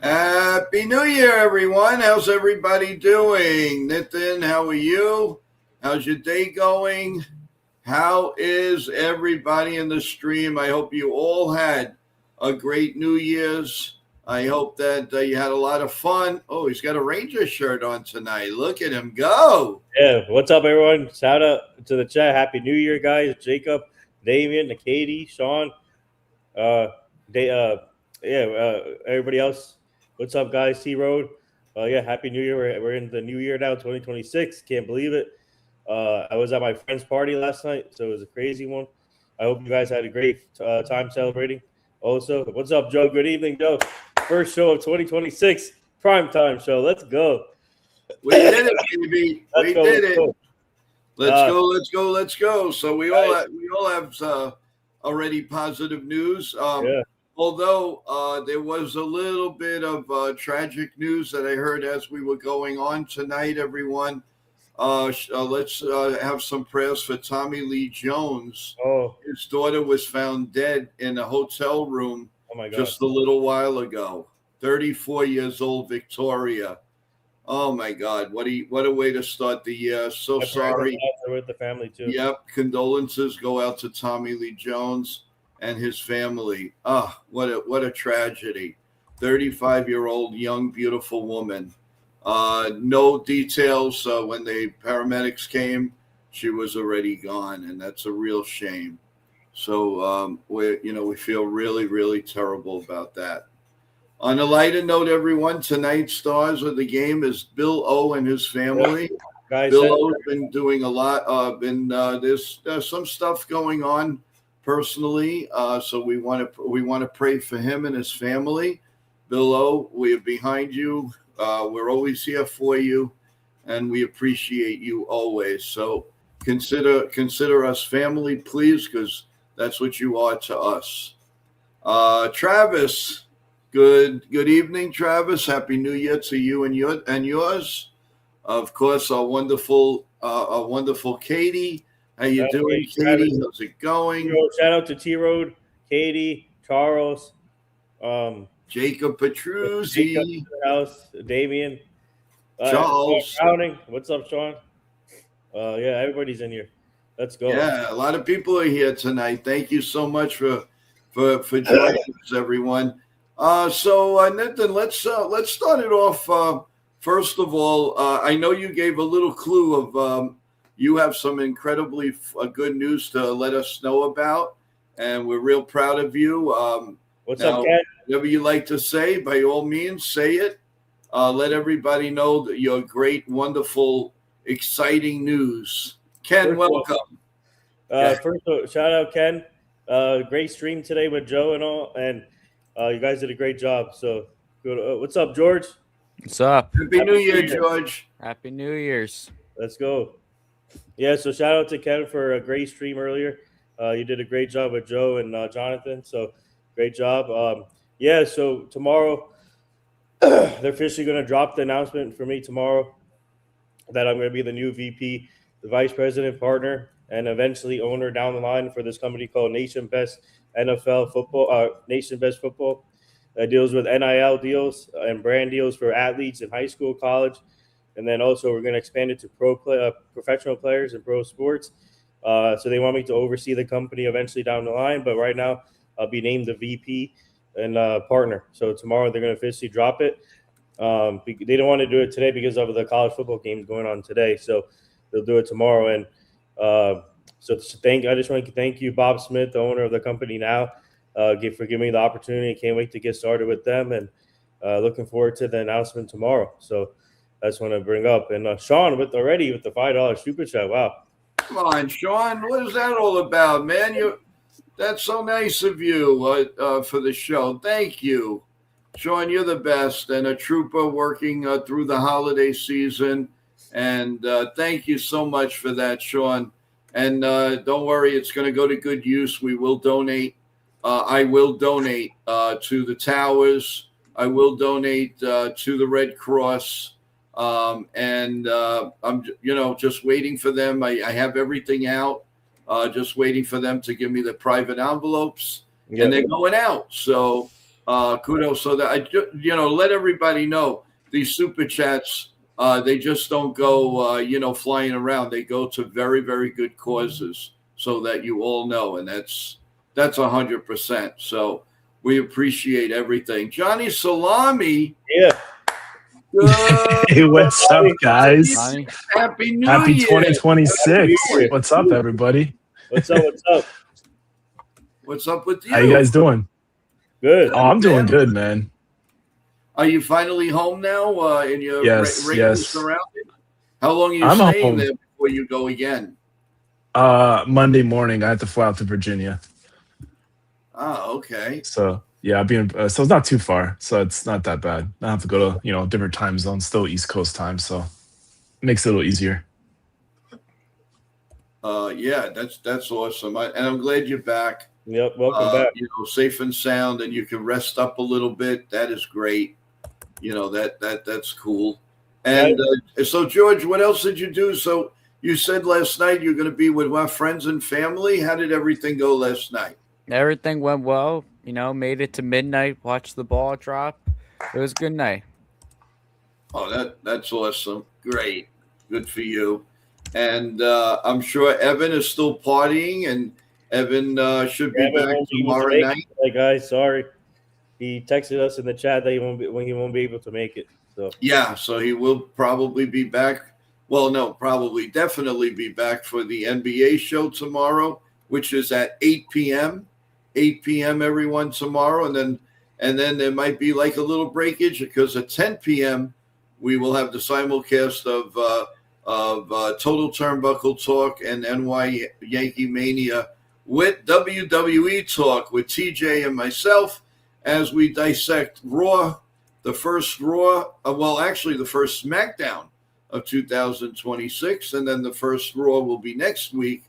Happy New Year, everyone. How's everybody doing? Nitin, how are you? How's your day going? How is everybody in the stream? I hope you all had a great New Year's. I hope that you had a lot of fun. Oh, he's got a Ranger shirt on tonight. Look at him go. Yeah, what's up, everyone? Shout out to the chat. Happy New Year, guys. Jacob, Damian, Katie, Sean, uh, they, everybody else. What's up, guys? T Road. Yeah, Happy New Year. We're in the new year now, 2026. Can't believe it. I was at my friend's party last night, so it was a crazy one. I hope you guys had a great time celebrating. Also, what's up, Joe? Good evening, Joe. First show of 2026, prime time show. Let's go. We did it, baby. Let's We go. did Let's it. go. Let's Uh, go. Let's go. Let's go. So guys, we all have already positive news. yeah. Although there was a little bit of tragic news that I heard as we were going on tonight, everyone. Let's have some prayers for Tommy Lee Jones. Oh, His daughter was found dead in a hotel room oh my God. just a little while ago. 34 years old, Victoria. Oh my God, what a way to start the year. So My prayers and sorry. thoughts are with the family too. Yep, condolences go out to Tommy Lee Jones and his family. Ah, what a tragedy. 35-year-old young beautiful woman. No details when the paramedics came. She was already gone, and that's a real shame. So we feel really terrible about that. On a lighter note, everyone, tonight's stars of the game is Bill O and his Yeah. family. Guys, Bill O's been doing a lot. There's some stuff going on personally, so we want to pray for him and his family. Bill O, we are behind you. We're always here for you, and we appreciate you always. So consider us family, please, because that's what you are to us. Travis, good evening, Travis. Happy New Year to you and yours. Of course, our wonderful Katie. How you doing, Katie? How's it going? Shout out to T Road, Katie, Charles, um, Jacob Jacob, Petruzzi, house, Damien, Charles. Crowning. What's up, Sean? Yeah, everybody's in here. Let's go. Yeah, a lot of people are here tonight. Thank you so much for joining us, everyone. Nathan, let's start it off. First of all, I know you gave a little clue of you have some incredibly good news to let us know about, and we're real proud of you. What's Now, up, Ken? whatever you like to say, by all means, say it. Let everybody know that you're great, wonderful, exciting news. Ken, First of all, welcome. First of all, shout out Ken. Great stream today with Joe and all, and you guys did a great job. So good. What's up, George? What's up? Happy New Year, George. Happy New Year's. Let's go. Yeah, so shout out to Ken for a great stream earlier. You did a great job with Joe and Jonathan. So great job. Yeah, so tomorrow they're officially going to drop the announcement for me tomorrow that I'm going to be the new VP, the vice president, partner, and eventually owner down the line for this company called Nation Best NFL Football. Nation Best Football deals with NIL deals and brand deals for athletes in high school, college, and then also we're going to expand it to professional players and pro sports. So they want me to oversee the company eventually down the line, but right now I'll be named the VP and partner. So tomorrow they're going to officially drop it. They don't want to do it today because of the college football games going on today, so they'll do it tomorrow. And so I just want to thank you, Bob Smith, the owner of the company now, for giving me the opportunity. Can't wait to get started with them, and looking forward to the announcement tomorrow. So I just want to bring up, and Sean with the $5 super chat. Wow. Come on, Sean. What is that all about, man? That's so nice of you for the show. Thank you. Sean, you're the best and a trooper working through the holiday season. And thank you so much for that, Sean. And don't worry, it's going to go to good use. We will donate. I will donate to the towers. I will donate to the Red Cross. And I'm, just waiting for them. I have everything out. Just waiting for them to give me the private envelopes, and they're going out. So kudos. So that let everybody know these super chats. They just don't go, flying around. They go to very, very good causes, so that you all know, and that's 100%. So we appreciate everything. Johnny Salami. Yeah. Hey, what's up, guys? Johnny. Happy New Happy Year. 2026. Happy New Year. What's up, everybody? What's up? What's up? What's up with you? How you guys doing? Good. Oh, I'm doing good, man. Are you finally home now? In your Yes, regular yes. surroundings? How long are you I'm staying home. there before you go again? Monday morning, I have to fly out to Virginia. Oh, okay. So yeah, so it's not too far. So it's not that bad. I have to go to different time zones, still East Coast time, so it makes it a little easier. Yeah, that's awesome. And I'm glad you're back. Yep. Welcome back. Safe and sound, and you can rest up a little bit. That is great. That's cool. And so, George, what else did you do? So you said last night you're going to be with what, friends and family? How did everything go last night? Everything went well. Made it to midnight, watched the ball drop. It was a good night. Oh, that's awesome. Great. Good for you. And I'm sure Evan is still partying, and Evan should be back tomorrow night. Guys, sorry. He texted us in the chat that he won't be able to make it. So yeah, so he will probably be back. Well, no, probably definitely be back for the NBA show tomorrow, which is at 8 p.m. 8 p.m. everyone tomorrow, and then there might be like a little breakage because at 10 p.m. we will have the simulcast of Total Turnbuckle Talk and NY Yankee Mania with WWE Talk with TJ and myself as we dissect Raw, the first Raw, the first SmackDown of 2026, and then the first Raw will be next week,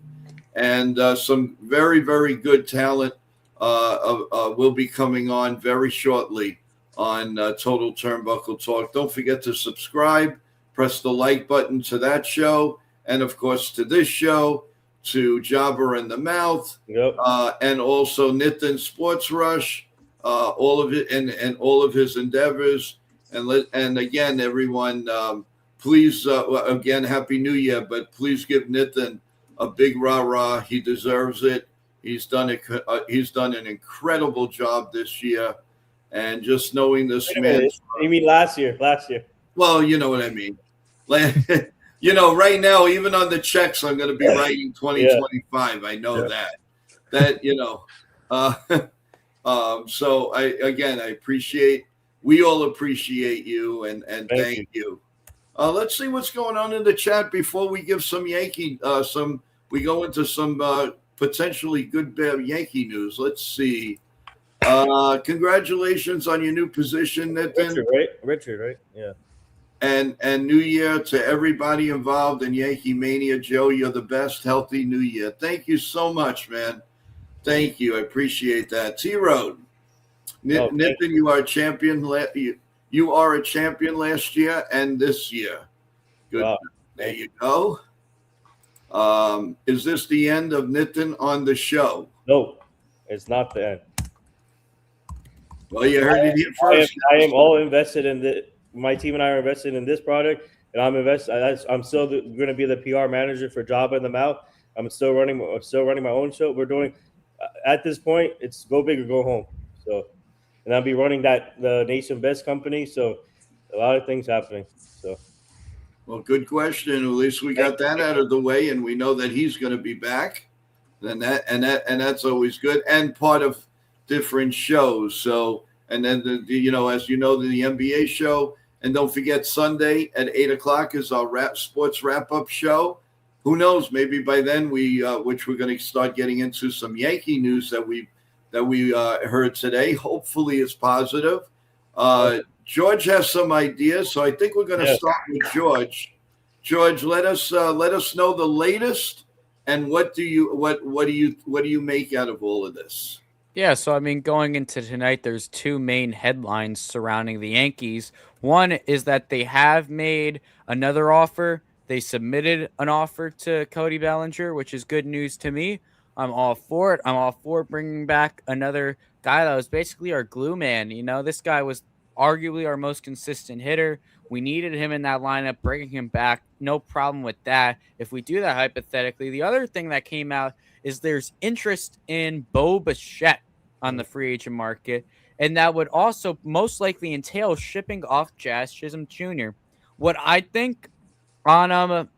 and some very, very good talent will be coming on very shortly on Total Turnbuckle Talk. Don't forget to subscribe, press the like button to that show, and of course to this show, to Jobber in the Mouth, yep. And also Nitin Sports Rush, all of it and all of his endeavors. And again, everyone, please, again, Happy New Year, but please give Nitin a big rah-rah. He deserves it. He's done an incredible job this year, and just knowing this man. You mean last year? Last year. Well, you know what I mean. Right now, even on the checks, I'm going to be writing 2025. I know that. So we all appreciate you and thank you. Let's see what's going on in the chat before we give some we go into some potentially good Yankee news. Let's see. Congratulations on your new position, Nitin. Richard, right? Yeah. And New Year to everybody involved in Yankee Mania. Joe, you're the best. Healthy New Year. Thank you so much, man. Thank you. I appreciate that. T-Road. Nitin, you are a champion. You are a champion last year and this year. Good. Wow. There you go. Is this the end of Nitin on the show? No, it's not the end. Well, you heard it here first. I am all invested in my team and I are invested in this product, and I'm still going to be the PR manager for Job in the Mouth. I'm still running my own show. We're doing at this point, it's go big or go home. So, and I'll be running the Nation Best company. So, a lot of things happening. So, well, good question. At least we got that out of the way, and we know that he's going to be back. Then that's always good, and part of different shows. So, and then as you know, the NBA show, and don't forget Sunday at 8:00 is our sports wrap-up show. Who knows? Maybe by then which we're going to start getting into some Yankee news that we heard today. Hopefully, it's positive. George has some ideas, so I think we're going to start with George. George, let us know the latest, and what do you make out of all of this? Yeah, so going into tonight, there's two main headlines surrounding the Yankees. One is that they have made another offer. They submitted an offer to Cody Bellinger, which is good news to me. I'm all for it. I'm all for bringing back another guy that was basically our glue man. This guy was arguably our most consistent hitter. We needed him in that lineup, bringing him back. No problem with that. If we do that hypothetically, the other thing that came out is there's interest in Bo Bichette on the free agent market, and that would also most likely entail shipping off Jazz Chisholm Jr. What I think on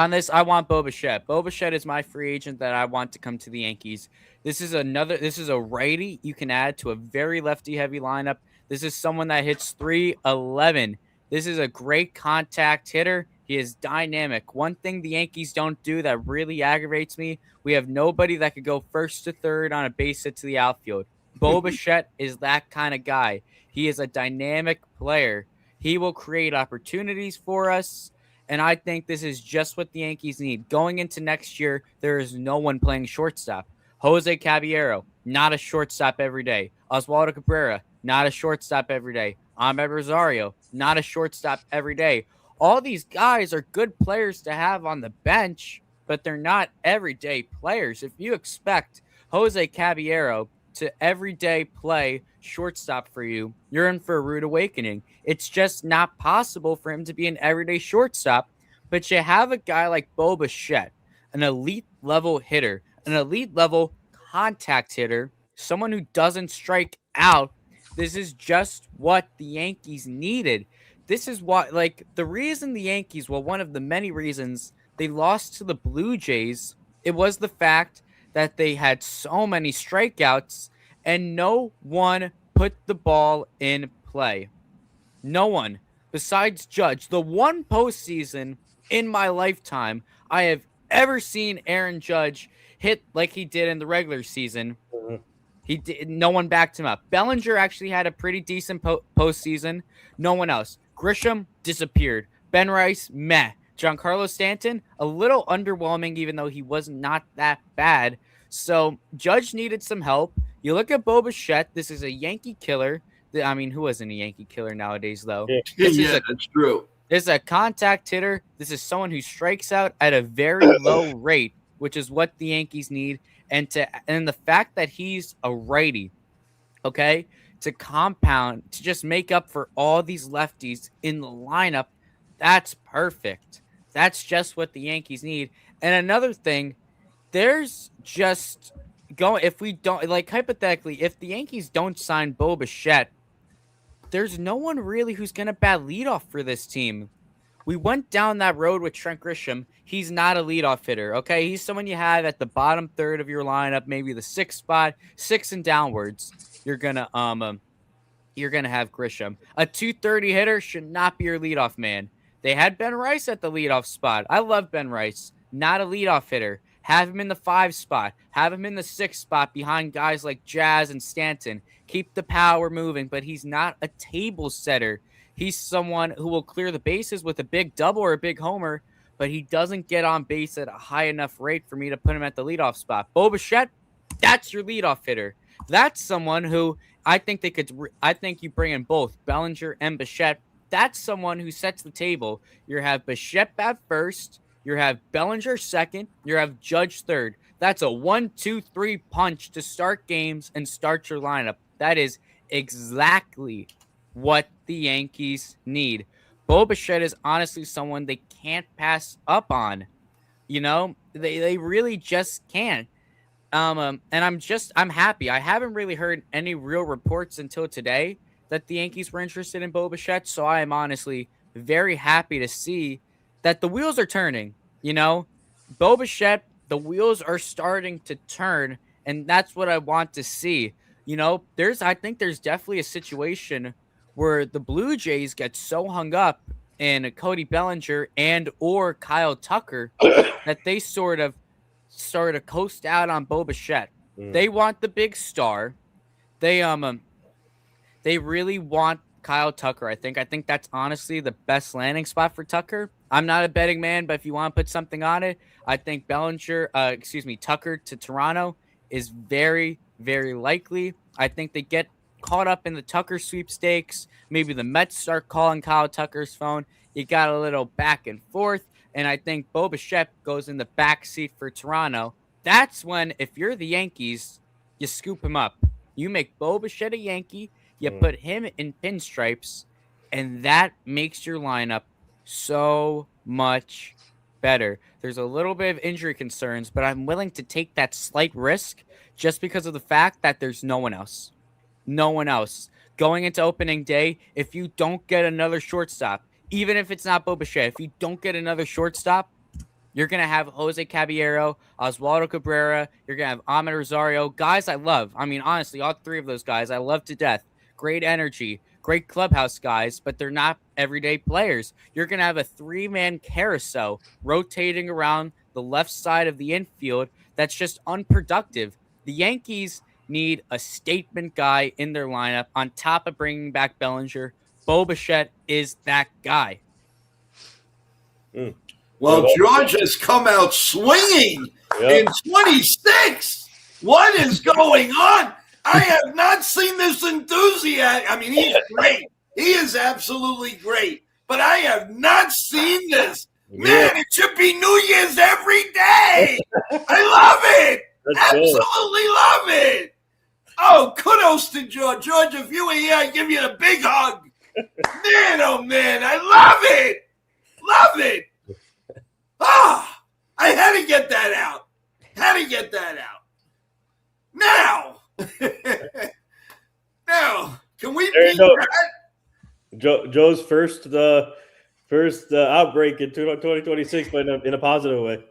this, I want Bo Bichette. Bo Bichette is my free agent that I want to come to the Yankees. This is a righty you can add to a very lefty heavy lineup. This is someone that hits 311. This is a great contact hitter. He is dynamic. One thing the Yankees don't do that really aggravates me, we have nobody that could go first to third on a base hit to the outfield. Bo Bichette is that kind of guy. He is a dynamic player. He will create opportunities for us. And I think this is just what the Yankees need. Going into next year, there is no one playing shortstop. Jose Caballero, not a shortstop every day. Oswaldo Cabrera, not a shortstop every day. Ahmed Rosario, not a shortstop every day. All these guys are good players to have on the bench, but they're not everyday players. If you expect Jose Caballero to everyday play shortstop for you, you're in for a rude awakening. It's just not possible for him to be an everyday shortstop. But you have a guy like Bo Bichette, an elite level hitter, an elite level contact hitter, someone who doesn't strike out. This is just what the Yankees needed. This is what, the reason the Yankees, well, one of the many reasons they lost to the Blue Jays, it was the fact that they had so many strikeouts and no one put the ball in play. No one besides Judge. The one postseason in my lifetime I have ever seen Aaron Judge hit like he did in the regular season. He did, no one backed him up. Bellinger actually had a pretty decent postseason. No one else. Grisham disappeared. Ben Rice, meh. Giancarlo Stanton, a little underwhelming, even though he was not that bad. So Judge needed some help. You look at Bo Bichette. This is a Yankee killer. I mean, who isn't a Yankee killer nowadays, though? Yeah, that's true. This is a contact hitter. This is someone who strikes out at a very low rate, which is what the Yankees need. And the fact that he's a righty, okay, to compound, to just make up for all these lefties in the lineup, that's perfect. That's just what the Yankees need. And another thing, there's just if we don't, hypothetically, if the Yankees don't sign Bo Bichette, there's no one really who's going to bat leadoff for this team. We went down that road with Trent Grisham. He's not a leadoff hitter, okay? He's someone you have at the bottom third of your lineup, maybe the sixth spot, 6 and downwards. You're gonna have Grisham. A 230 hitter should not be your leadoff man. They had Ben Rice at the leadoff spot. I love Ben Rice. Not a leadoff hitter. Have him in the 5 spot. Have him in the 6 spot behind guys like Jazz and Stanton. Keep the power moving, but he's not a table setter. He's someone who will clear the bases with a big double or a big homer, but he doesn't get on base at a high enough rate for me to put him at the leadoff spot. Bo Bichette, that's your leadoff hitter. That's someone who I think I think you bring in both Bellinger and Bichette. That's someone who sets the table. You have Bichette bat first. You have Bellinger second. You have Judge third. That's a 1-2-3 punch to start games and start your lineup. That is exactly what the Yankees need. Bo Bichette is honestly someone they can't pass up on. They really just can't. And I'm happy. I haven't really heard any real reports until today that the Yankees were interested in Bo Bichette, so I am honestly very happy to see that the wheels are turning. Bo Bichette, the wheels are starting to turn, and that's what I want to see. I think there's definitely a situation where the Blue Jays get so hung up in Cody Bellinger and or Kyle Tucker that they sort of coast out on Bo Bichette. They want the big star. They really want Kyle Tucker. I think that's honestly the best landing spot for Tucker. I'm not a betting man, but if you want to put something on it, I think Tucker to Toronto is very, very likely. I think they get caught up in the Tucker sweepstakes. Maybe the Mets start calling Kyle Tucker's phone. You got a little back and forth, and I think Bo Bichette goes in the back seat for Toronto. That's when, if you're the Yankees, you scoop him up. You make Bo Bichette a Yankee, you put him in pinstripes, and that makes your lineup so much better. There's a little bit of injury concerns, but I'm willing to take that slight risk just because of the fact that there's no one else. No one else. Going into opening day, if you don't get another shortstop, even if it's not Bo Bichette, if you don't get another shortstop, you're going to have Jose Caballero, Oswaldo Cabrera. You're going to have Ahmed Rosario. Guys I love. I mean, honestly, all three of those guys I love to death. Great energy, great clubhouse guys, but they're not everyday players. You're going to have a three-man carousel rotating around the left side of the infield that's just unproductive. The Yankees need a statement guy in their lineup on top of bringing back Bellinger. Bo Bichette is that guy. Well, George has come out swinging in 26. What is going on? I have not seen this enthusiasm. I mean, he's great. He is absolutely great. But I have not seen this. Man, it should be New Year's every day. I love it. Absolutely love it. Oh, kudos to George. George, if you were here, I'd give you a big hug. Man, oh, man, I love it. Love it. Ah, I had to get that out. Now, can we beat that? Joe's first outbreak in 2026, but in a positive way.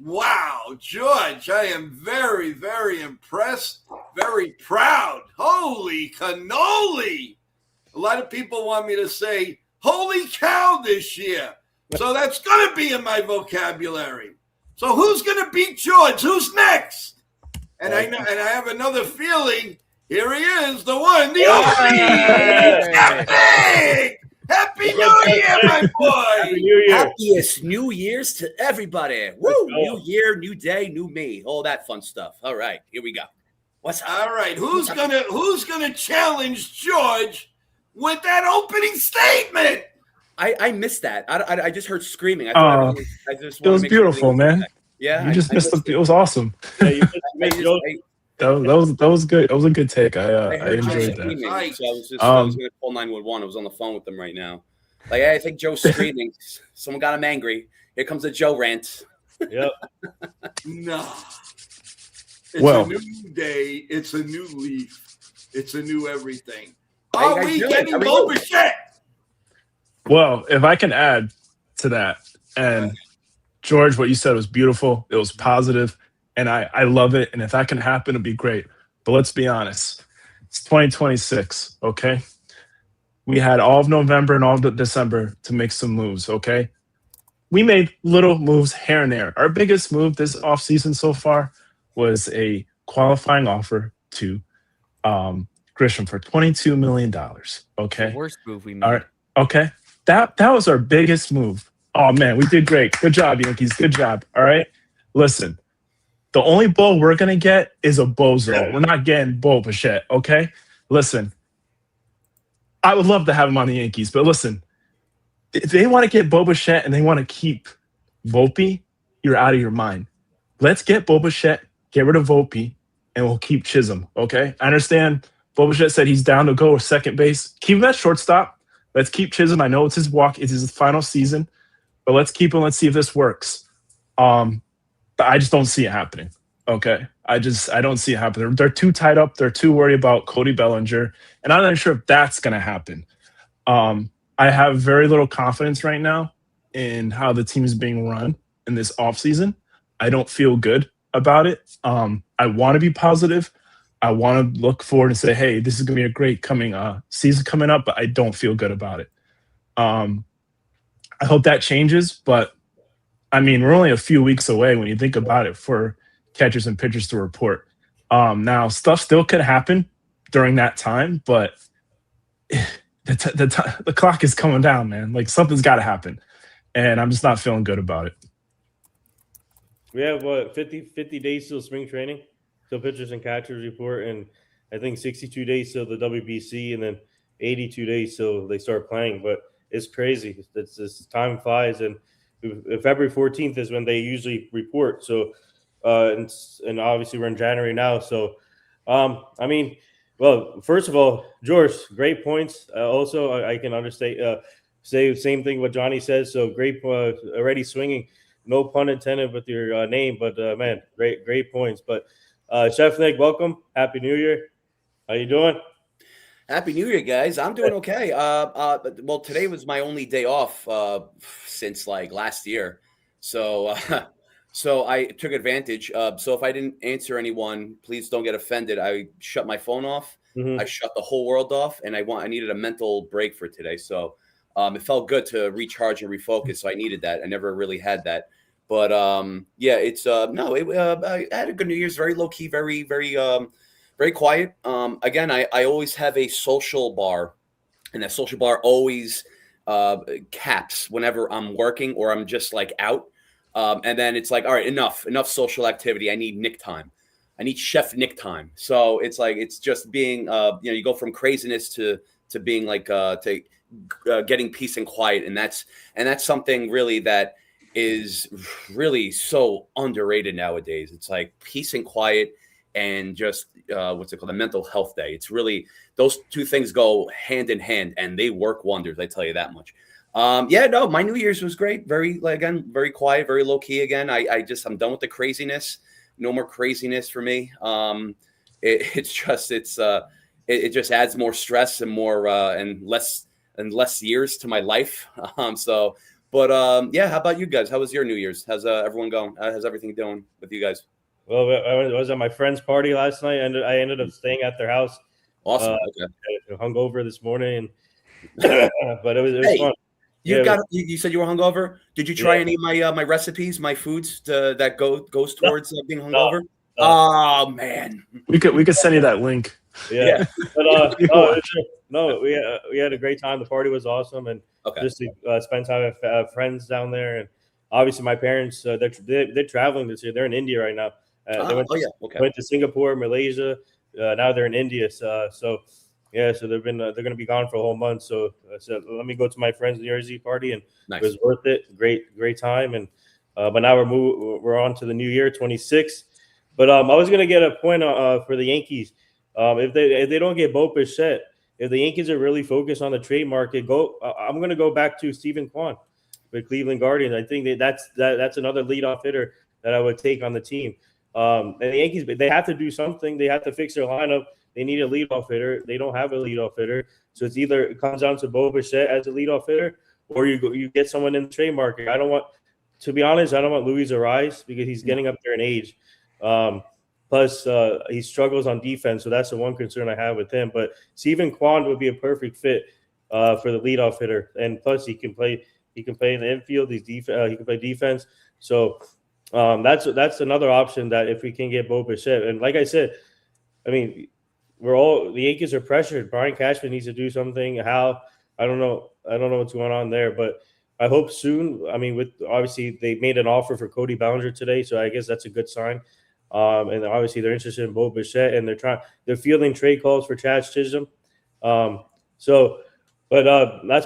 Wow, George, I am very, very impressed, very proud. Holy cannoli. A lot of people want me to say, holy cow this year. So that's going to be in my vocabulary. So who's going to beat George? Who's next? And I have another feeling. Here he is, the one, the only. Epic! Happy New Year, my boy! Happy New Year! Happiest New Year's to everybody! Woo! New year, new day, new me. All that fun stuff. All right, here we go. What's up? All right, who's gonna challenge George with that opening statement? I missed that. I just heard screaming. It was beautiful, man. Yeah, you just missed it. It was awesome. Yeah, you missed that was good. That was a good take. I enjoyed that. So I was going to call 911. I was on the phone with them right now. Like, hey, I think Joe's screaming. Someone got him angry. Here comes a Joe rant. Yep. No. It's a new day. It's a new leaf. It's a new everything. Are we getting Bo Bichette? Well, if I can add to that, and George, what you said was beautiful. It was positive, and I love it. And if that can happen, it'd be great. But let's be honest. It's 2026, okay? We had all of November and all of December to make some moves, okay? We made little moves here and there. Our biggest move this offseason so far was a qualifying offer to Grisham for $22 million, okay? The worst move we made. All right, okay? That was our biggest move. Oh, man, we did great. Good job, Yankees. Good job. All right? Listen, the only Bo we're going to get is a bozo. We're not getting Bo Bichette, okay? Listen, I would love to have him on the Yankees, but listen, if they want to get Bo Bichette and they want to keep Volpe, you're out of your mind. Let's get Bo Bichette, get rid of Volpe, and we'll keep Chisholm, okay? I understand Bo Bichette said he's down to go with second base. Keep him at shortstop. Let's keep Chisholm. I know it's his walk. It's his final season. But let's keep him. Let's see if this works. But I just don't see it happening. Okay. I don't see it happening. They're too tied up. They're too worried about Cody Bellinger. And I'm not sure if that's going to happen. I have very little confidence right now in how the team is being run in this offseason. I don't feel good about it. I want to be positive. I want to look forward and say, hey, this is going to be a great season coming up, but I don't feel good about it. I hope that changes, but I mean, we're only a few weeks away when you think about it for catchers and pitchers to report. Now, stuff still could happen during that time, but the clock is coming down, man. Like, something's got to happen, and I'm just not feeling good about it. We have 50 days till spring training, till pitchers and catchers report, and I think 62 days till the WBC, and then 82 days till they start playing. But it's crazy. This time flies, and February 14th is when they usually report. So, and obviously we're in January now. So, I mean, well, first of all, George, great points. Also, I can understand. Say the same thing what Johnny says. So great, already swinging. No pun intended with your name, but man, great points. But Chef Nick, welcome. Happy New Year. How you doing? Happy New Year, guys. I'm doing okay. Well, today was my only day off since like last year, so so I took advantage. So if I didn't answer anyone, please don't get offended. I shut my phone off. I Mm-hmm. shut the whole world off, and I needed a mental break for today. So it felt good to recharge and refocus. So I needed that. I never really had that. But yeah, it's no, I had a good New Year's. Very low key, very quiet. Again, I always have a social bar, and that social bar always caps whenever I'm working or I'm just like out. And then it's like, all right, enough social activity. I need Nick time. I need Chef Nick time. So it's like it's just being, you go from craziness to being like to getting peace and quiet, and that's something really that is really so underrated nowadays. It's like peace and quiet and just what's it called, a mental health day. It's really those two things go hand in hand, and they work wonders. I tell you that much. Yeah, no, my New Year's was great. Very, like, again, very quiet, very low key. Again, I'm done with the craziness. No more craziness for me. It just adds more stress and more and less years to my life. Yeah. How about you guys? How was your New Year's? How's everyone going? How's everything doing with you guys? Well, I was at my friend's party last night, and I ended up staying at their house. Awesome. Okay. Hungover this morning, but it was Hey, fun. you Yeah, got you said you were hungover. Did you try any of my recipes, my foods that goes towards being hungover? no. Oh man. We could send you that link. Yeah. But no, we had a great time. The party was awesome, and Okay. just to spend time with friends down there, and obviously my parents they're traveling this year. They're in India right now. They went to Singapore, Malaysia. Now they're in India. So yeah, so they're going to be gone for a whole month. So I said, let me go to my friend's New Year's Eve party, and Nice. it was worth it. Great time. And but now we're on to the new year, 26. But I was going to get a point for the Yankees. If they don't get Bo Bichette, if the Yankees are really focused on the trade market, I'm going to go back to Stephen Kwan with Cleveland Guardians. I think that's another leadoff hitter that I would take on the team. And the Yankees, they have to do something. They have to fix their lineup. They need a leadoff hitter. They don't have a leadoff hitter, so it comes down to Bo Bichette as a leadoff hitter, or you get someone in the trade market. To be honest, I don't want Luis Ariz because he's getting up there in age. Plus, he struggles on defense, so that's the one concern I have with him. But Stephen Kwan would be a perfect fit for the leadoff hitter, and plus he can play in the infield. He can play defense. So that's another option that if we can get Bo Bichette, and like I said, I mean, the Yankees are pressured. Brian Cashman needs to do something. How? I don't know what's going on there, but I hope soon. I mean, obviously they made an offer for Cody Bellinger today, so I guess that's a good sign. And obviously they're interested in Bo Bichette, and they're fielding trade calls for Chad Chisholm. That's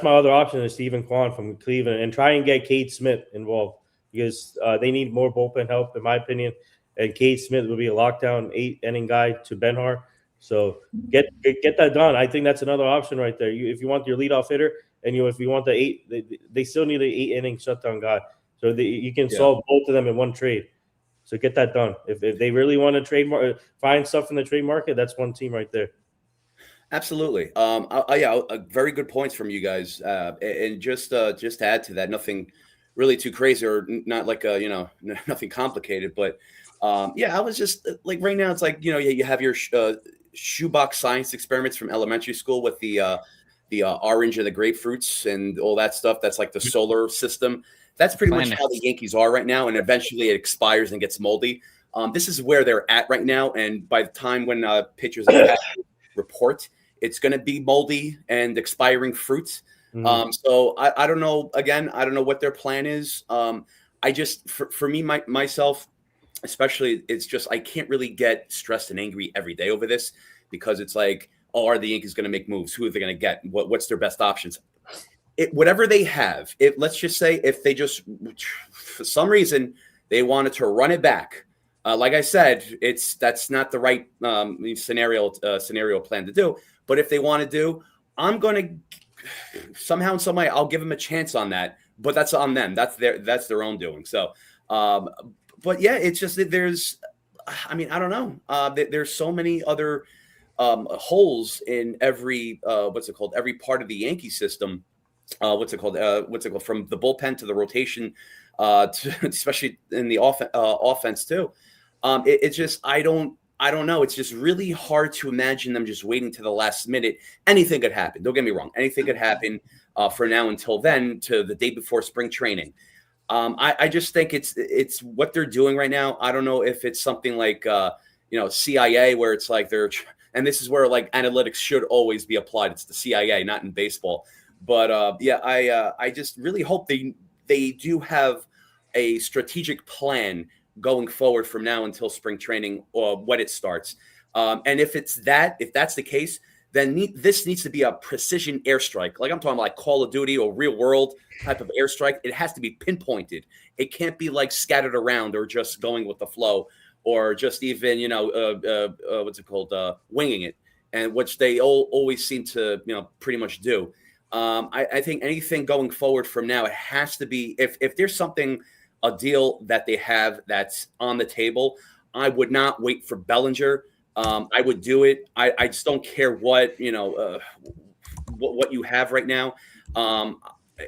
my other option is Stephen Kwan from Cleveland, and try and get Cade Smith involved because they need more bullpen help, in my opinion. And Cade Smith will be a lockdown 8-inning guy to Benhar. So get that done. I think that's another option right there. If you want your leadoff hitter, and if you want they still need an 8-inning shutdown guy. So you can solve both of them in one trade. So get that done. If they really want to find stuff in the trade market, that's one team right there. Absolutely. Very good points from you guys. And just to add to that, nothing really too crazy or not like nothing complicated, but I was just like right now it's like you have your shoebox science experiments from elementary school with the orange and the grapefruits and all that stuff. That's like the solar system. That's pretty much how the Yankees are right now, and eventually it expires and gets moldy. This is where they're at right now, and by the time when pitchers report, it's going to be moldy and expiring fruit. Mm-hmm. So I don't know. Again, I don't know what their plan is. I just for me myself, especially, it's just I can't really get stressed and angry every day over this because it's like, oh, are the Yankees going to make moves? Who are they going to get? What's their best options? Whatever they have, let's just say if they just, for some reason, they wanted to run it back, Like I said, that's not the right scenario plan to do. But if they want to do, I'm going to somehow, in some way, I'll give them a chance on that. But that's on them. That's their own doing. So, but yeah, it's just that I mean, I don't know. There's so many other holes in every what's it called? Every part of the Yankee system. What's it called? From the bullpen to the rotation, especially in the offense too. It's just I don't know. It's just really hard to imagine them just waiting to the last minute. Anything could happen. Don't get me wrong. Anything could happen from now until then to the day before spring training. I just think it's what they're doing right now. I don't know if it's something like CIA where it's like and this is where like analytics should always be applied. It's the CIA, not in baseball. But yeah, I just really hope they do have a strategic plan going forward from now until spring training or when it starts. And if that's the case, then this needs to be a precision airstrike. Like I'm talking like Call of Duty or real world type of airstrike. It has to be pinpointed. It can't be like scattered around or just going with the flow or just even, what's it called? Winging it, and which they always seem to, pretty much do. I think anything going forward from now, it has to be, if there's a deal that they have that's on the table, I would not wait for Bellinger. I would do it. I just don't care what you have right now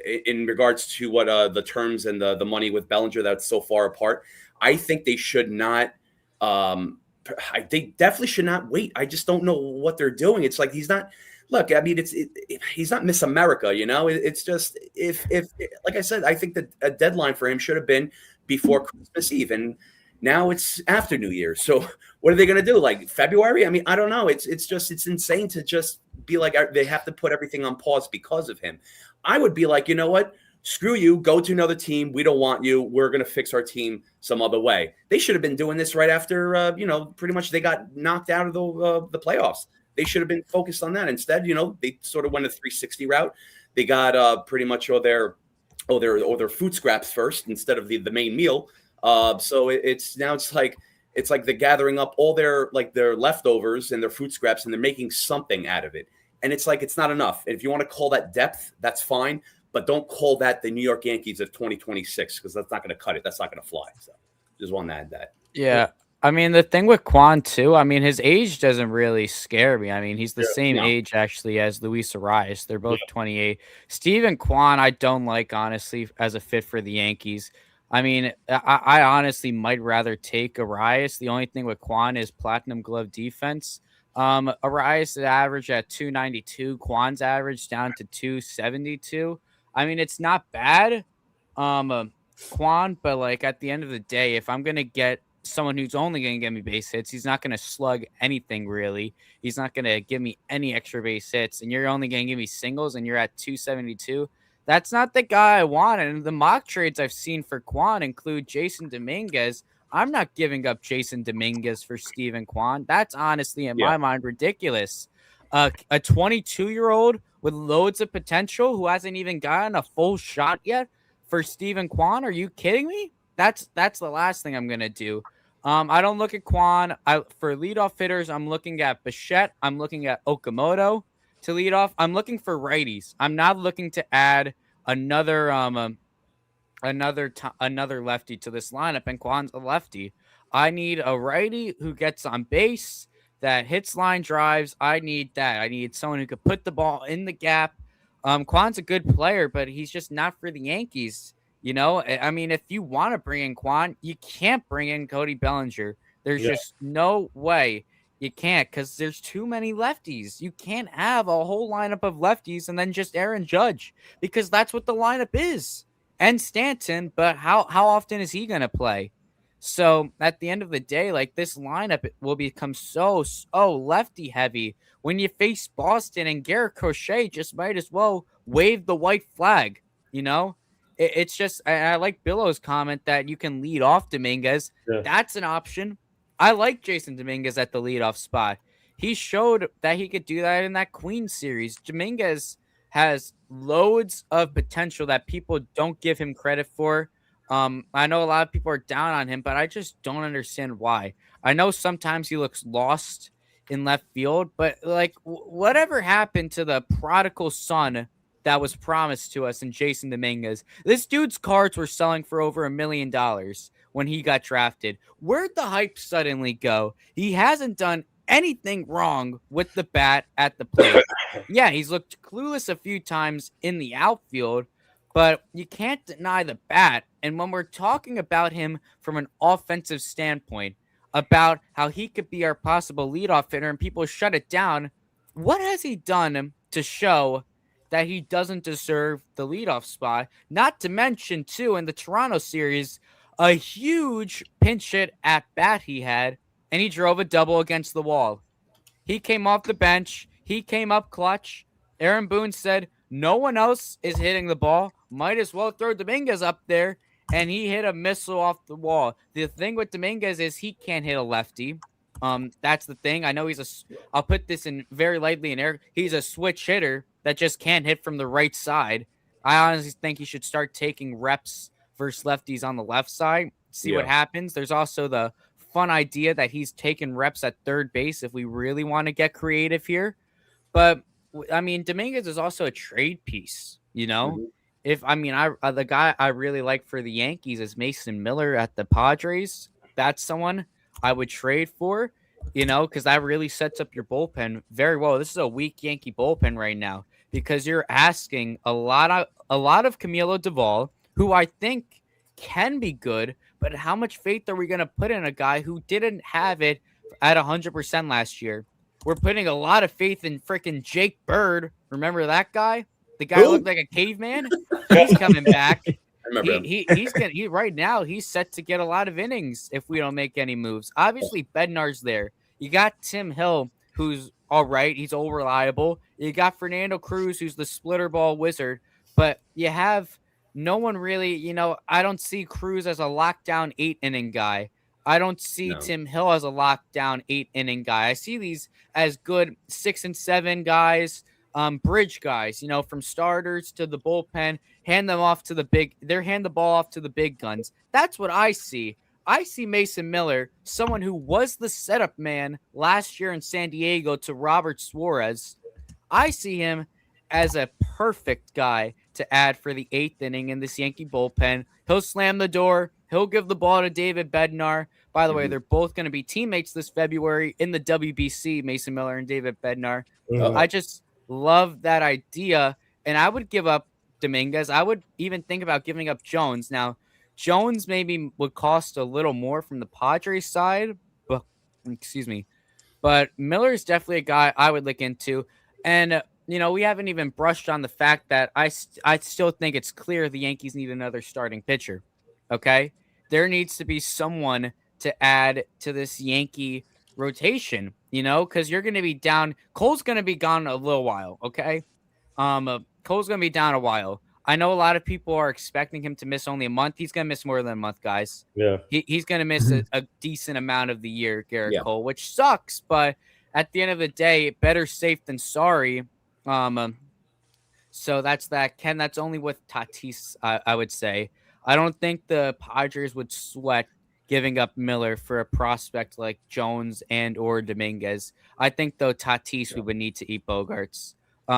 in regards to what the terms and the money with Bellinger that's so far apart. I think they should not. They definitely should not wait. I just don't know what they're doing. It's like he's not. Look, I mean, he's not Miss America, It's just if like I said, I think that a deadline for him should have been before Christmas Eve, and now it's after New Year's. So what are they going to do? Like February? I mean, I don't know. It's insane to just be like they have to put everything on pause because of him. I would be like, you know what? Screw you. Go to another team. We don't want you. We're going to fix our team some other way. They should have been doing this right after, pretty much they got knocked out of the playoffs. They should have been focused on that. Instead, they sort of went a 360 route. They got pretty much all their food scraps first instead of the main meal. So it's like they're gathering up all their leftovers and their food scraps and they're making something out of it. And it's like it's not enough. And if you want to call that depth, that's fine. But don't call that the New York Yankees of 2026 because that's not going to cut it. That's not going to fly. So just want to add that. Yeah. I mean, the thing with Kwan, too, I mean, his age doesn't really scare me. I mean, he's the same age, actually, as Luis Arias. They're both 28. Steven Kwan, I don't like, honestly, as a fit for the Yankees. I mean, I honestly might rather take Arias. The only thing with Kwan is platinum glove defense. Arias' average at 292. Kwan's average down to 272. I mean, it's not bad, Kwan, but, like, at the end of the day, if I'm going to get someone who's only going to give me base hits, he's not going to slug anything really. He's not going to give me any extra base hits, and you're only going to give me singles, and you're at 272. That's not the guy I want. And the mock trades I've seen for Kwan include Jason Dominguez. I'm not giving up Jason Dominguez for Steven Kwan. That's honestly, in my mind, ridiculous. A 22-year-old with loads of potential who hasn't even gotten a full shot yet for Steven Kwan. Are you kidding me? That's the last thing I'm going to do. I don't look at Kwan. For leadoff hitters, I'm looking at Bichette. I'm looking at Okamoto to lead off. I'm looking for righties. I'm not looking to add another lefty to this lineup, and Kwan's a lefty. I need a righty who gets on base, that hits line drives. I need that. I need someone who could put the ball in the gap. Kwan's a good player, but he's just not for the Yankees. I mean, if you want to bring in Kwan, you can't bring in Cody Bellinger. There's just no way you can't because there's too many lefties. You can't have a whole lineup of lefties and then just Aaron Judge because that's what the lineup is. And Stanton, but how often is he going to play? So at the end of the day, like this lineup will become so lefty heavy. When you face Boston and Garrett Crochet just might as well wave the white flag, It's just, I like Billow's comment that you can lead off Dominguez. Yeah. That's an option. I like Jason Dominguez at the leadoff spot. He showed that he could do that in that Queens series. Dominguez has loads of potential that people don't give him credit for. I know a lot of people are down on him, but I just don't understand why. I know sometimes he looks lost in left field, but like whatever happened to the prodigal son that was promised to us in Jason Dominguez? This dude's cards were selling for over $1 million when he got drafted. Where'd the hype suddenly go? He hasn't done anything wrong with the bat at the plate. Yeah, he's looked clueless a few times in the outfield, but you can't deny the bat. And when we're talking about him from an offensive standpoint, about how he could be our possible leadoff hitter and people shut it down, what has he done to show that he doesn't deserve the leadoff spot? Not to mention, too, in the Toronto series, a huge pinch hit at bat he had, and he drove a double against the wall. He came off the bench. He came up clutch. Aaron Boone said, no one else is hitting the ball. Might as well throw Dominguez up there. And he hit a missile off the wall. The thing with Dominguez is he can't hit a lefty. That's the thing. I know I'll put this in very lightly in air. He's a switch hitter that just can't hit from the right side. I honestly think he should start taking reps versus lefties on the left side. See what happens. There's also the fun idea that he's taking reps at third base if we really want to get creative here. But I mean, Dominguez is also a trade piece, you know? Mm-hmm. The guy I really like for the Yankees is Mason Miller at the Padres. That's someone I would trade for, you know, because that really sets up your bullpen very well. This is a weak Yankee bullpen right now because you're asking a lot of Camilo Duvall, who I think can be good, but how much faith are we going to put in a guy who didn't have it at 100% last year? We're putting a lot of faith in freaking Jake Bird. Remember that guy? The guy who looked like a caveman? He's coming back. I remember him. Right now, he's set to get a lot of innings if we don't make any moves. Obviously, Bednar's there. You got Tim Hill, who's all right. He's all reliable. You got Fernando Cruz, who's the splitter ball wizard. But you have no one really, you know, I don't see Cruz as a lockdown 8-inning guy. I don't see Tim Hill as a lockdown 8-inning guy. I see these as good 6 and 7 guys, bridge guys, you know, from starters to the bullpen, hand the ball off to the big guns. That's what I see. I see Mason Miller, someone who was the setup man last year in San Diego to Robert Suarez. I see him as a perfect guy to add for the 8th inning in this Yankee bullpen. He'll slam the door. He'll give the ball to David Bednar. By the way, they're both going to be teammates this February in the WBC, Mason Miller and David Bednar. I just love that idea, and I would give up Dominguez. I would even think about giving up Jones. Now, Jones maybe would cost a little more from the Padres side, but Miller's definitely a guy I would look into. And you know, we haven't even brushed on the fact that I still think it's clear the Yankees need another starting pitcher. Okay, there needs to be someone to add to this Yankee rotation, you know, because you're going to be down. Cole's going to be gone a little while. Okay, Cole's going to be down a while. I know a lot of people are expecting him to miss only a month. He's going to miss more than a month, guys. Yeah, he's going to miss a decent amount of the year, Garrett Cole, which sucks. But at the end of the day, better safe than sorry. So that's that. Ken, that's only with Tatis, I would say. I don't think the Padres would sweat giving up Miller for a prospect like Jones and or Dominguez. I think, though, Tatis, we would need to eat Bogarts.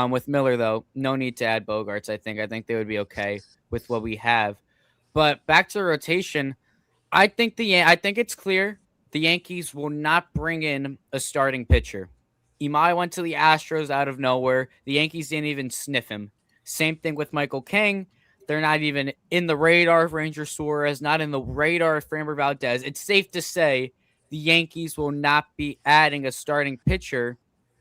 With Miller, though, no need to add Bogarts, I think they would be okay with what we have. But back to the rotation, I think it's clear the Yankees will not bring in a starting pitcher. Imai went to the Astros out of nowhere. The Yankees didn't even sniff him. Same thing with Michael King. They're not even in the radar of Ranger Suarez, not in the radar of Framber Valdez. It's safe to say the Yankees will not be adding a starting pitcher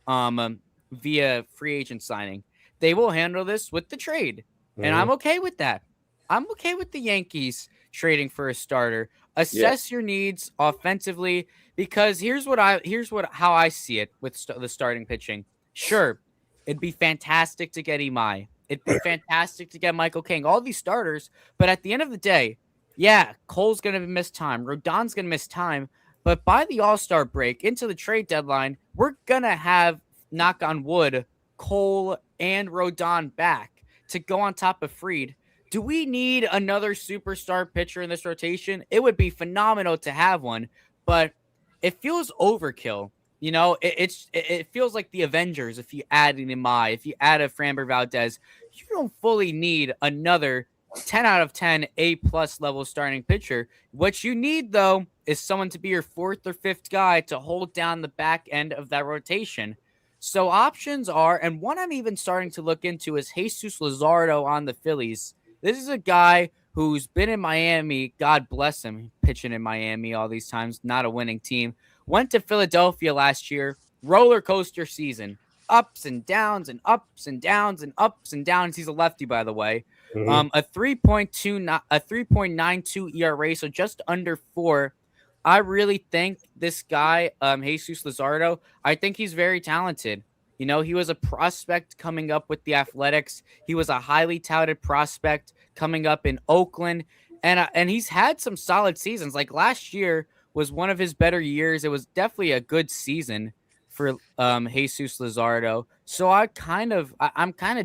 via free agent signing. They will handle this with the trade, and I'm okay with that. I'm okay with the Yankees trading for a starter. Assess your needs offensively, because here's how I see it with the starting pitching. Sure, it'd be fantastic to get Imai. It'd be fantastic to get Michael King, all these starters. But at the end of the day, yeah, Cole's going to miss time. Rodon's going to miss time. But by the All-Star break into the trade deadline, we're going to have, knock on wood, Cole and Rodon back to go on top of Fried Do we need another superstar pitcher in this rotation? It would be phenomenal to have one, but it feels overkill. It feels like the Avengers. If you add an Imai, if you add a Framber Valdez, you don't fully need another 10 out of 10 A+ level starting pitcher. What you need though is someone to be your fourth or fifth guy to hold down the back end of that rotation. So options are, and one I'm even starting to look into is Jesus Luzardo on the Phillies. This is a guy who's been in Miami. God bless him, pitching in Miami all these times. Not a winning team. Went to Philadelphia last year. Roller coaster season. Ups and downs and ups and downs and ups and downs. He's a lefty, by the way. A 3.92 ERA, so just under 4. I really think this guy, Jesus Luzardo, I think he's very talented. He was a prospect coming up with the Athletics. He was a highly touted prospect coming up in Oakland, and he's had some solid seasons. Like last year was one of his better years. It was definitely a good season for Jesus Luzardo. So I'm kind of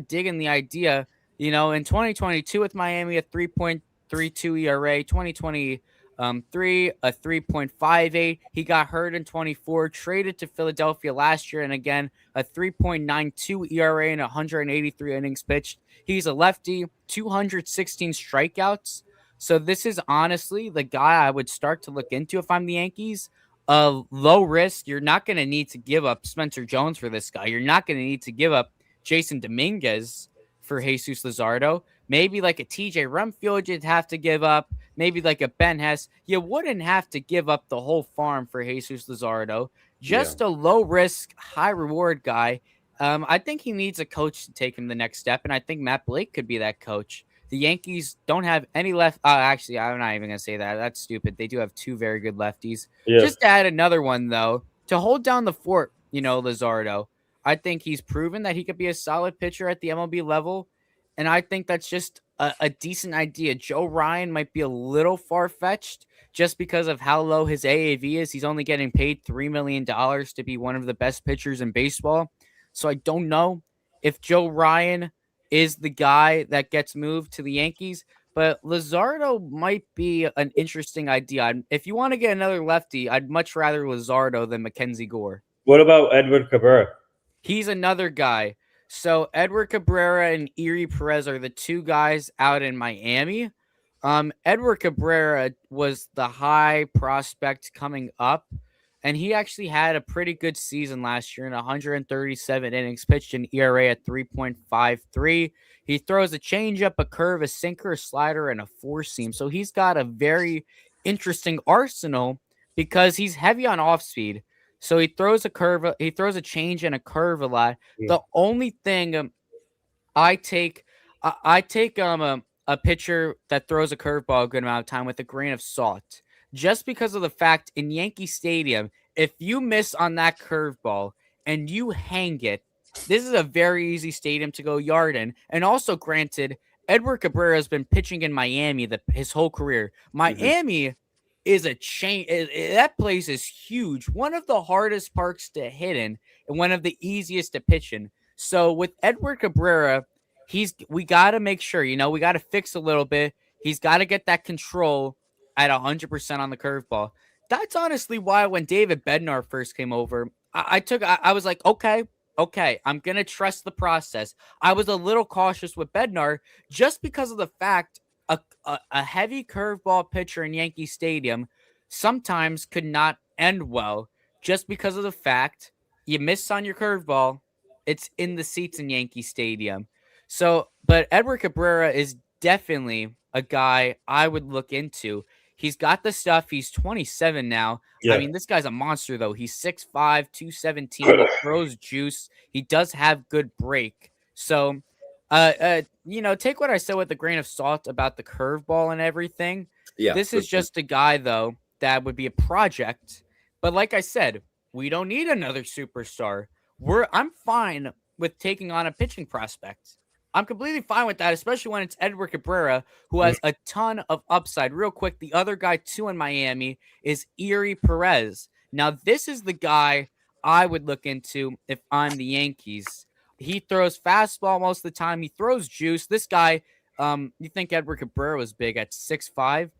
digging the idea. In 2022 with Miami, a 3.32 ERA, 2020. 3.58. He got hurt in 24, traded to Philadelphia last year, and again, a 3.92 ERA and 183 innings pitched. He's a lefty, 216 strikeouts. So this is honestly the guy I would start to look into if I'm the Yankees. Low risk. You're not going to need to give up Spencer Jones for this guy. You're not going to need to give up Jason Dominguez for Jesus Luzardo. Maybe like a TJ Rumfield you'd have to give up. Maybe like a Ben Hess. You wouldn't have to give up the whole farm for Jesus Luzardo. Just a low risk, high reward guy. I think he needs a coach to take him the next step, and I think Matt Blake could be that coach. The Yankees don't have any left. Actually, I'm not even going to say that. That's stupid. They do have 2 very good lefties. Yeah. Just to add another one, though, to hold down the fort, Luzardo. I think he's proven that he could be a solid pitcher at the MLB level. And I think that's just a decent idea. Joe Ryan might be a little far-fetched just because of how low his AAV is. He's only getting paid $3 million to be one of the best pitchers in baseball. So I don't know if Joe Ryan is the guy that gets moved to the Yankees. But Luzardo might be an interesting idea. If you want to get another lefty, I'd much rather Luzardo than Mackenzie Gore. What about Edward Cabrera? He's another guy. So Edward Cabrera and Erie Perez are the 2 guys out in Miami. Edward Cabrera was the high prospect coming up, and he actually had a pretty good season last year in 137 innings pitched, an ERA at 3.53. He throws a changeup, a curve, a sinker, a slider, and a 4-seam. So he's got a very interesting arsenal because he's heavy on off speed. So he throws a curve, he throws a change and a curve a lot. Yeah. The only thing I take a pitcher that throws a curveball a good amount of time with a grain of salt, just because of the fact in Yankee Stadium, if you miss on that curveball and you hang it, this is a very easy stadium to go yard in. And also, granted, Edward Cabrera has been pitching in Miami his whole career. Miami is a chain. That place is huge. One of the hardest parks to hit in and one of the easiest to pitch in. So with Edward Cabrera, we got to make sure, we got to fix a little bit. He's got to get that control at 100% on the curveball. That's honestly why when David Bednar first came over, I was like, okay, I'm going to trust the process. I was a little cautious with Bednar just because of the fact a heavy curveball pitcher in Yankee Stadium sometimes could not end well just because of the fact you miss on your curveball. It's in the seats in Yankee Stadium. So, but Edward Cabrera is definitely a guy I would look into. He's got the stuff. He's 27 now. Yeah. I mean, this guy's a monster, though. He's 6'5", 217. He throws juice. He does have good break. So, take what I said with a grain of salt about the curveball and everything. Yeah. This is just a guy, though, that would be a project. But like I said, we don't need another superstar. I'm fine with taking on a pitching prospect. I'm completely fine with that, especially when it's Edward Cabrera, who has a ton of upside. Real quick, the other guy, too, in Miami is Erie Perez. Now, this is the guy I would look into if I'm the Yankees. He throws fastball most of the time. He throws juice. This guy, you think Edward Cabrera was big at 6'5"?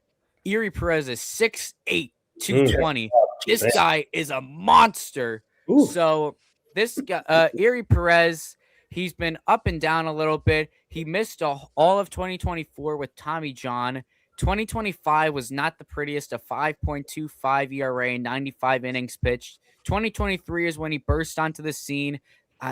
Erie Perez is 6'8", 220. This guy is a monster. Ooh. So this guy, Erie Perez, he's been up and down a little bit. He missed all of 2024 with Tommy John. 2025 was not the prettiest, a 5.25 ERA, 95 innings pitched. 2023 is when he burst onto the scene.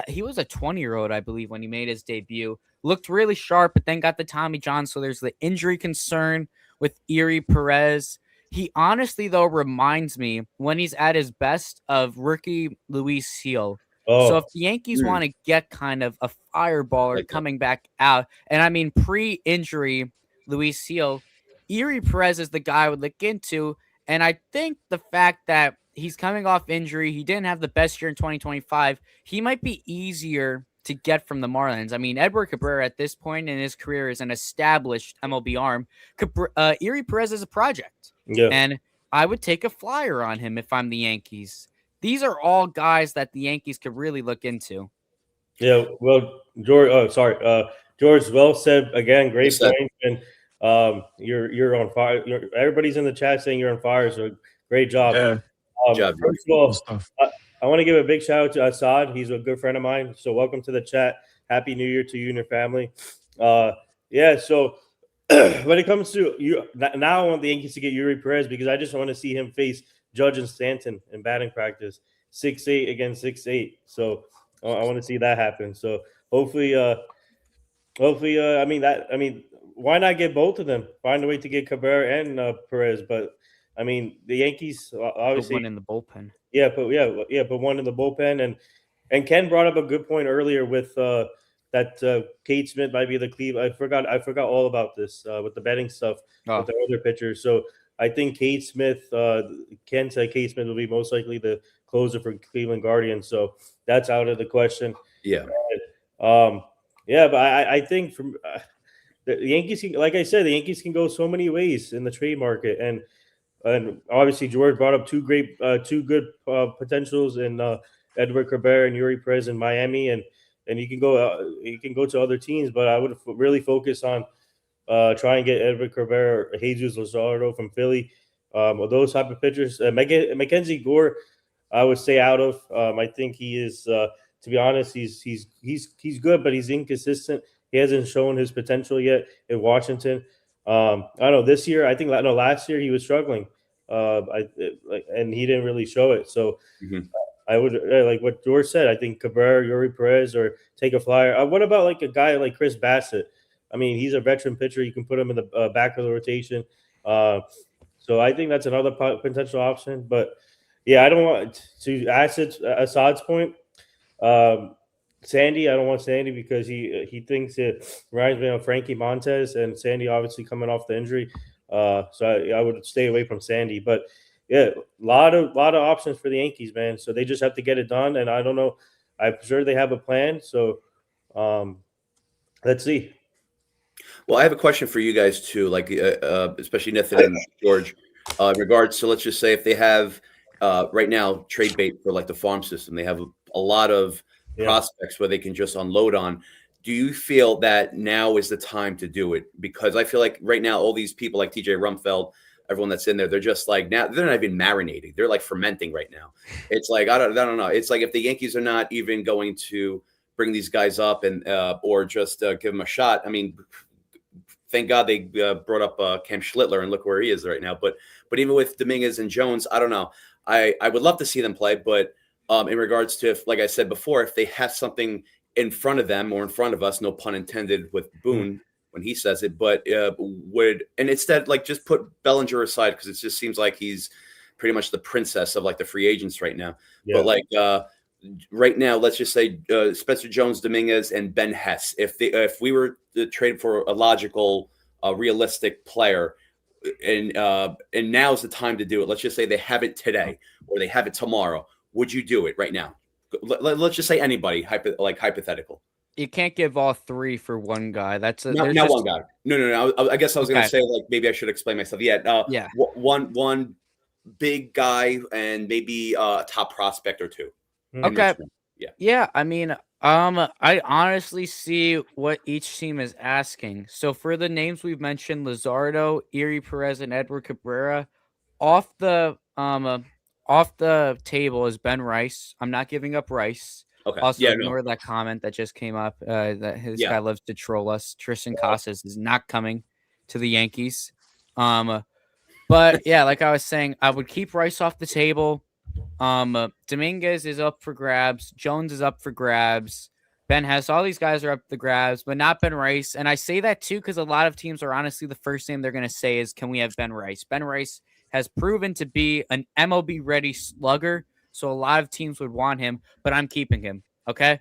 He was a 20-year-old, I believe, when he made his debut. Looked really sharp, but then got the Tommy John, so there's the injury concern with Erie Perez. He honestly, though, reminds me when he's at his best of rookie Luis Seal. So if the Yankees want to get kind of a fireballer coming back out, and I mean pre-injury Luis Seal, Erie Perez is the guy I would look into. And I think the fact that he's coming off injury, he didn't have the best year in 2025, he might be easier to get from the Marlins. I mean, Edward Cabrera at this point in his career is an established MLB arm. Erie Perez is a project. Yeah. And I would take a flyer on him if I'm the Yankees. These are all guys that the Yankees could really look into. Yeah, well, George, George, well said again. Great point, and you're on fire. Everybody's in the chat saying you're on fire, so great job. Yeah. First of all, I want to give a big shout out to Assad. He's a good friend of mine. So welcome to the chat. Happy New Year to you and your family. Yeah. So when it comes to you, now I want the Yankees to get Erie Perez because I just want to see him face Judge and Stanton in batting practice, 6'8" against 6'8". So I want to see that happen. So hopefully, I mean, why not get both of them? Find a way to get Cabrera and Perez. But I mean, the Yankees obviously put one in the bullpen. Put one in the bullpen. And Ken brought up a good point earlier with that Kate Smith might be the Cleveland. I forgot all about this with the betting stuff with the other pitchers. So I think Kate Smith, Ken said Kate Smith will be most likely the closer for Cleveland Guardians. So that's out of the question. Yeah. But I think from the Yankees, like I said, the Yankees can go so many ways in the trade market, and obviously George brought up two good potentials in Edward Cabrera and Erie Perez in Miami, and you can go to other teams, but I would really focus on try and get Edward Cabrera or Jesus Luzardo from Philly, or those type of pitchers. Mackenzie Gore, I would stay out of. I think he is. To be honest, he's good, but he's inconsistent. He hasn't shown his potential yet in Washington. I don't know. This year, last year he was struggling, and he didn't really show it. So I would like what George said. I think Cabrera, Erie Perez, or take a flyer. What about like a guy like Chris Bassett? I mean, he's a veteran pitcher. You can put him in the back of the rotation. So I think that's another potential option. But yeah, I don't want to Assad's point. Sandy, I don't want Sandy because he thinks it reminds me of Frankie Montez, and Sandy obviously coming off the injury. So I would stay away from Sandy. But yeah, a lot of options for the Yankees, man. So they just have to get it done. And I don't know. I'm sure they have a plan. So let's see. Well, I have a question for you guys too, like especially Nathan and George, in regards to, let's just say if they have right now trade bait for like the farm system, they have a lot of prospects where they can just unload on. Do you feel that now is the time to do it? Because I feel like right now all these people like TJ Rumfeld, everyone that's in there, they're just like, now they're not even marinating, they're like fermenting right now. It's like I don't know. It's like if the Yankees are not even going to bring these guys up and or just give them a shot. I mean, thank God they brought up Cam Schlittler, and look where he is right now. But even with Dominguez and Jones, I don't know. I would love to see them play, but in regards to, if, like I said before, if they have something in front of them or in front of us, no pun intended with Boone when he says it, but and instead, like, just put Bellinger aside because it just seems like he's pretty much the princess of like the free agents right now. Yeah. But like right now, let's just say Spencer Jones, Dominguez, and Ben Hess. If we were to trade for a logical, realistic player, and now's the time to do it. Let's just say they have it today or they have it tomorrow. Would you do it right now? Let's just say anybody, hypothetical. You can't give all three for one guy. That's not one guy. No. I guess I was going to say, like, maybe I should explain myself. Yeah. One big guy and maybe a top prospect or two. Okay. Yeah. I mean, I honestly see what each team is asking. So for the names we've mentioned, Luzardo, Erie Perez, and Edward Cabrera, off the table is Ben Rice. I'm not giving up Rice. Okay. Also, Yeah. No. ignore that comment that just came up. That this Yeah. guy loves to troll us. Tristan Casas is not coming to the Yankees. But yeah, like I was saying, I would keep Rice off the table. Dominguez is up for grabs. Jones is up for grabs. Ben Hess, all these guys are up for grabs, but not Ben Rice. And I say that too because a lot of teams are honestly the first name they're going to say is, "Can we have Ben Rice?" Ben Rice has proven to be an MLB ready slugger, so a lot of teams would want him. But I'm keeping him. Okay.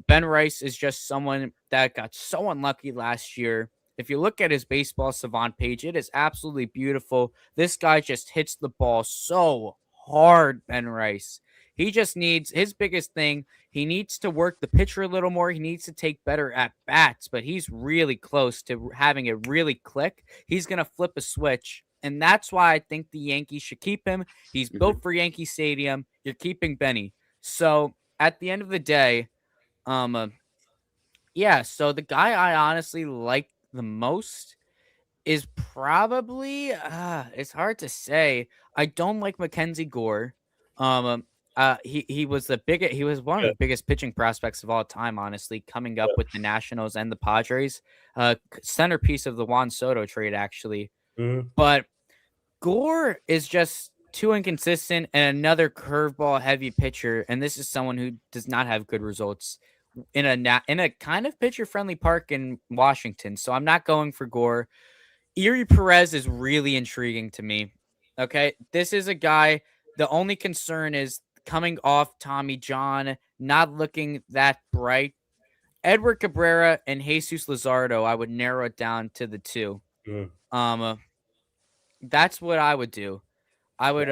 Ben Rice is just someone that got so unlucky last year. If you look at his baseball savant page, it is absolutely beautiful. This guy just hits the ball so hard, Ben Rice. He just needs his biggest thing. He needs to work the pitcher a little more. He needs to take better at bats, but he's really close to having it really click. He's going to flip a switch. And that's why I think the Yankees should keep him. He's built for Yankee Stadium. You're keeping Benny. So at the end of the day, yeah, so the guy I honestly like the most is probably it's hard to say. I don't like Mackenzie Gore. He was one of Yeah. the biggest pitching prospects of all time, honestly, coming up with the Nationals and the Padres. Centerpiece of the Juan Soto trade, actually. Mhm. But Gore is just too inconsistent and another curveball heavy pitcher, and this is someone who does not have good results in a kind of pitcher friendly park in Washington. So I'm not going for Gore. Erie Perez is really intriguing to me. Okay, this is a guy. The only concern is coming off Tommy John, not looking that bright. Edward Cabrera and Jesus Luzardo, I would narrow it down to the two. Mhm. That's what I would do. I would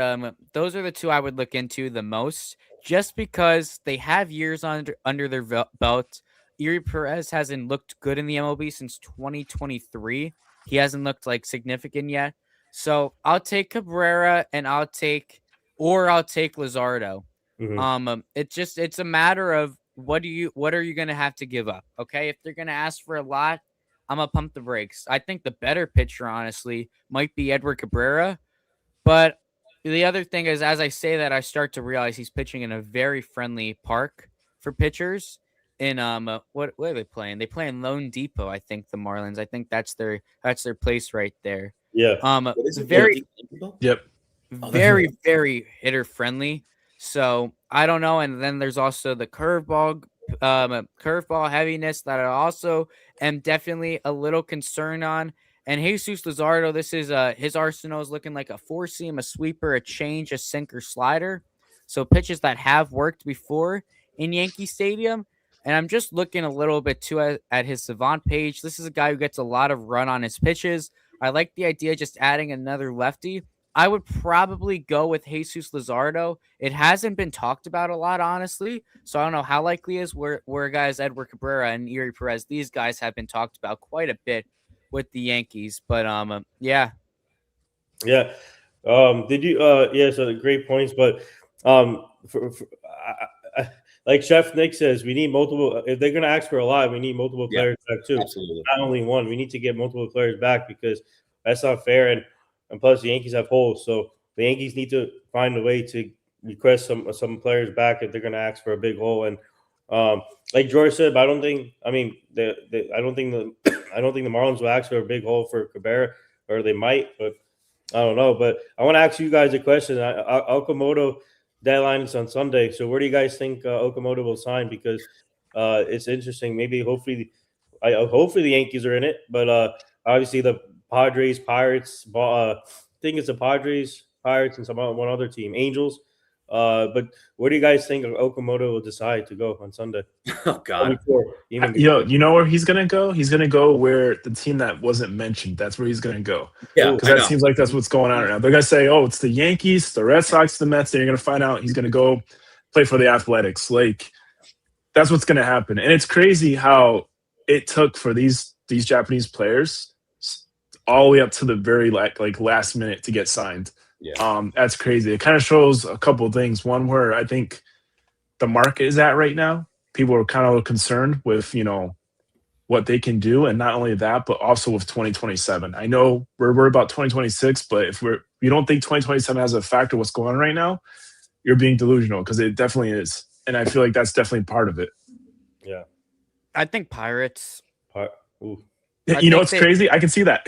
those are the two I would look into the most, just because they have years under their belt. Erie Perez hasn't looked good in the MLB since 2023. He hasn't looked like significant yet. So I'll take Cabrera and I'll take Luzardo. It's a matter of what are you gonna have to give up? Okay, if they're gonna ask for a lot, I'm gonna pump the brakes. I think the better pitcher, honestly, might be Edward Cabrera, but the other thing is, as I say that, I start to realize he's pitching in a very friendly park for pitchers. In what are they playing? They play in Lone Depot, I think. The Marlins. I think that's their place right there. Yeah. What is it? Very Yep. very hitter friendly. So I don't know. And then there's also the curveball heaviness that I also am definitely a little concerned on. And Jesus Luzardo, this is his arsenal is looking like a four seam, a sweeper, a change, a sinker, slider. So pitches that have worked before in Yankee Stadium. And I'm just looking a little bit too at his savant page. This is a guy who gets a lot of run on his pitches. I like the idea of just adding another lefty. I would probably go with Jesus Luzardo. It hasn't been talked about a lot, honestly. So I don't know how likely it is where guys Edward Cabrera and Erie Perez, these guys have been talked about quite a bit with the Yankees. But yeah. Yeah. Did you yeah, so great points, but like Chef Nick says, we need multiple. If they're gonna ask for a lot, we need multiple players back too. Absolutely. Not only one. We need to get multiple players back because that's not fair. And plus, the Yankees have holes, so the Yankees need to find a way to request some players back if they're gonna ask for a big hole. And like George said, but I don't think. I mean, I don't think the Marlins will ask for a big hole for Cabrera, or they might, but I don't know. But I want to ask you guys a question. Okamoto deadline is on Sunday, so where do you guys think Okamoto will sign? Because it's interesting. Maybe, hopefully the Yankees are in it, but obviously the Padres, Pirates. I think it's the Padres, Pirates, and one other team, Angels. But where do you guys think Okamoto will decide to go on Sunday? Oh God! You know where he's gonna go? He's gonna go where the team that wasn't mentioned. That's where he's gonna go. Yeah, because that seems like that's what's going on right now. They're gonna say, "Oh, it's the Yankees, the Red Sox, the Mets." And you're gonna find out he's gonna go play for the Athletics. Like that's what's gonna happen. And it's crazy how it took for these Japanese players all the way up to the very like last minute to get signed. Yeah. That's crazy. It kind of shows a couple of things. One, where I think the market is at right now. people are kind of concerned with, what they can do. And not only that, but also with 2027. I know we're worried about 2026, but if you don't think 2027 has a factor what's going on right now, you're being delusional, because it definitely is. And I feel like that's definitely part of it. Yeah. I think Pirates. Ooh. It's crazy. I can see that.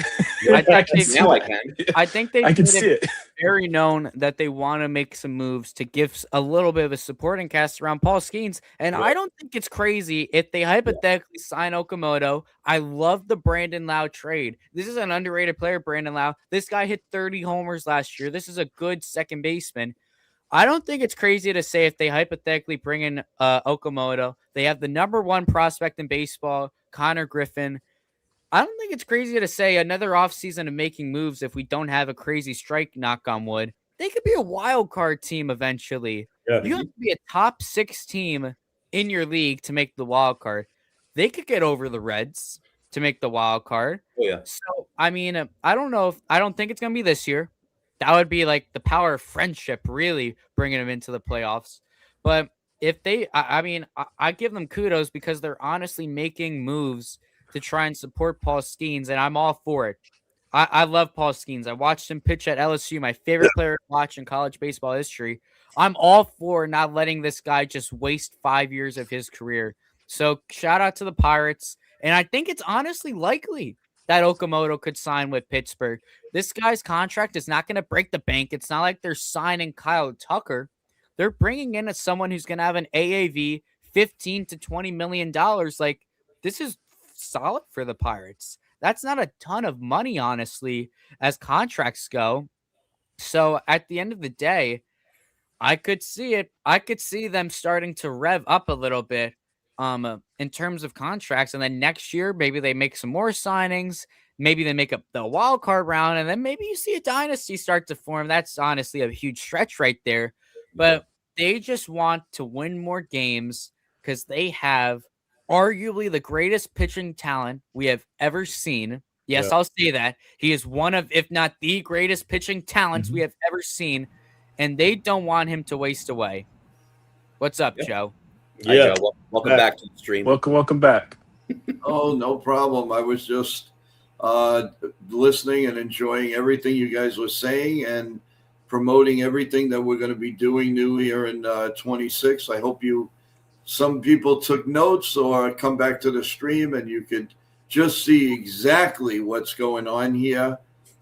I think Now I can. I think they I can see it. very known that they want to make some moves to give a little bit of a supporting cast around Paul Skeens. And Yeah. I don't think it's crazy if they hypothetically sign Okamoto. I love the Brandon Lau trade. This is an underrated player, Brandon Lau. This guy hit 30 homers last year. This is a good second baseman. I don't think it's crazy to say if they hypothetically bring in Okamoto, they have the number one prospect in baseball, Connor Griffin. I don't think it's crazy to say another offseason of making moves if we don't have a crazy strike, knock on wood. They could be a wild card team eventually. Yeah. You have to be a top 6 team in your league to make the wild card. They could get over the Reds to make the wild card. Oh, yeah. So, I mean, I don't think it's going to be this year. That would be like the power of friendship, really bringing them into the playoffs. But if they, I give them kudos because they're honestly making moves to try and support Paul Skeens, and I'm all for it. I love Paul Skeens. I watched him pitch at LSU, my favorite player to watch in college baseball history. I'm all for not letting this guy just waste 5 years of his career. So shout out to the Pirates. And I think it's honestly likely that Okamoto could sign with Pittsburgh. This guy's contract is not going to break the bank. It's not like they're signing Kyle Tucker. They're bringing in someone who's going to have an AAV $15 to $20 million. Like, this is solid for the Pirates. That's not a ton of money, honestly, as contracts go. So at the end of the day, I could see it. I could see them starting to rev up a little bit in terms of contracts. And then next year, maybe they make some more signings. Maybe they make up the wild card round, and then maybe you see a dynasty start to form. That's honestly a huge stretch right there. But they just want to win more games because they have arguably the greatest pitching talent we have ever seen. Yes, I'll say that. He is one of, if not the greatest pitching talents we have ever seen, and they don't want him to waste away. What's up, Joe? Yeah. Hi, Joe. Welcome back to the stream. Welcome back. Oh, no problem. I was just listening and enjoying everything you guys were saying and promoting everything that we're going to be doing new here in 26. I hope some people took notes or come back to the stream and you could just see exactly what's going on here.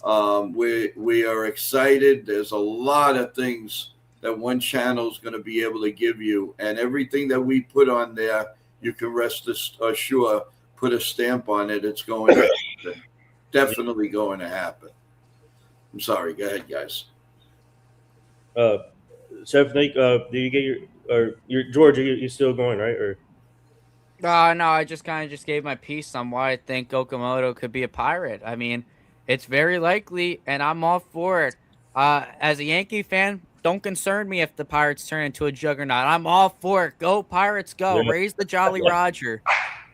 We are excited. There's a lot of things that one channel is going to be able to give you, and everything that we put on there, you can rest assured, put a stamp on it. It's going to happen. Definitely going to happen. I'm sorry. Go ahead, guys. Chef Nick, did you get your George? You're still going, right? Or No, I just kind of just gave my piece on why I think Okamoto could be a Pirate. I mean, it's very likely, and I'm all for it. As a Yankee fan, don't concern me if the Pirates turn into a juggernaut. I'm all for it. Go Pirates, go! Yeah. Raise the Jolly Roger.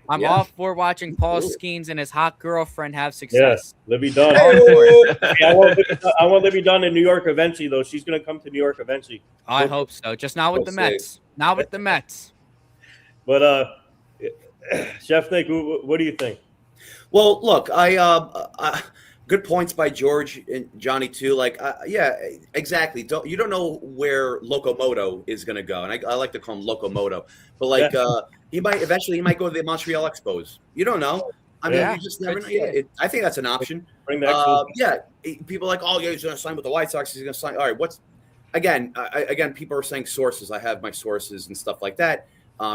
I'm all for watching Paul Skeens and his hot girlfriend have success. Yeah, Libby Dunn. All for it. I want Libby Dunn in New York eventually, though. She's going to come to New York eventually. I hope so. Just not with the Mets. Not with the Mets. But Chef Nick, what do you think? Well, look, I good points by George and Johnny too. Like, yeah, exactly. You don't know where Locomoto is going to go, and I like to call him Locomoto. But like, he might go to the Montreal Expos. You don't know. I mean, you just never know. Yeah, I think that's an option. Bring the Expos. Yeah, people are like, oh yeah, he's going to sign with the White Sox. He's going to sign. All right, again? People are saying sources. I have my sources and stuff like that.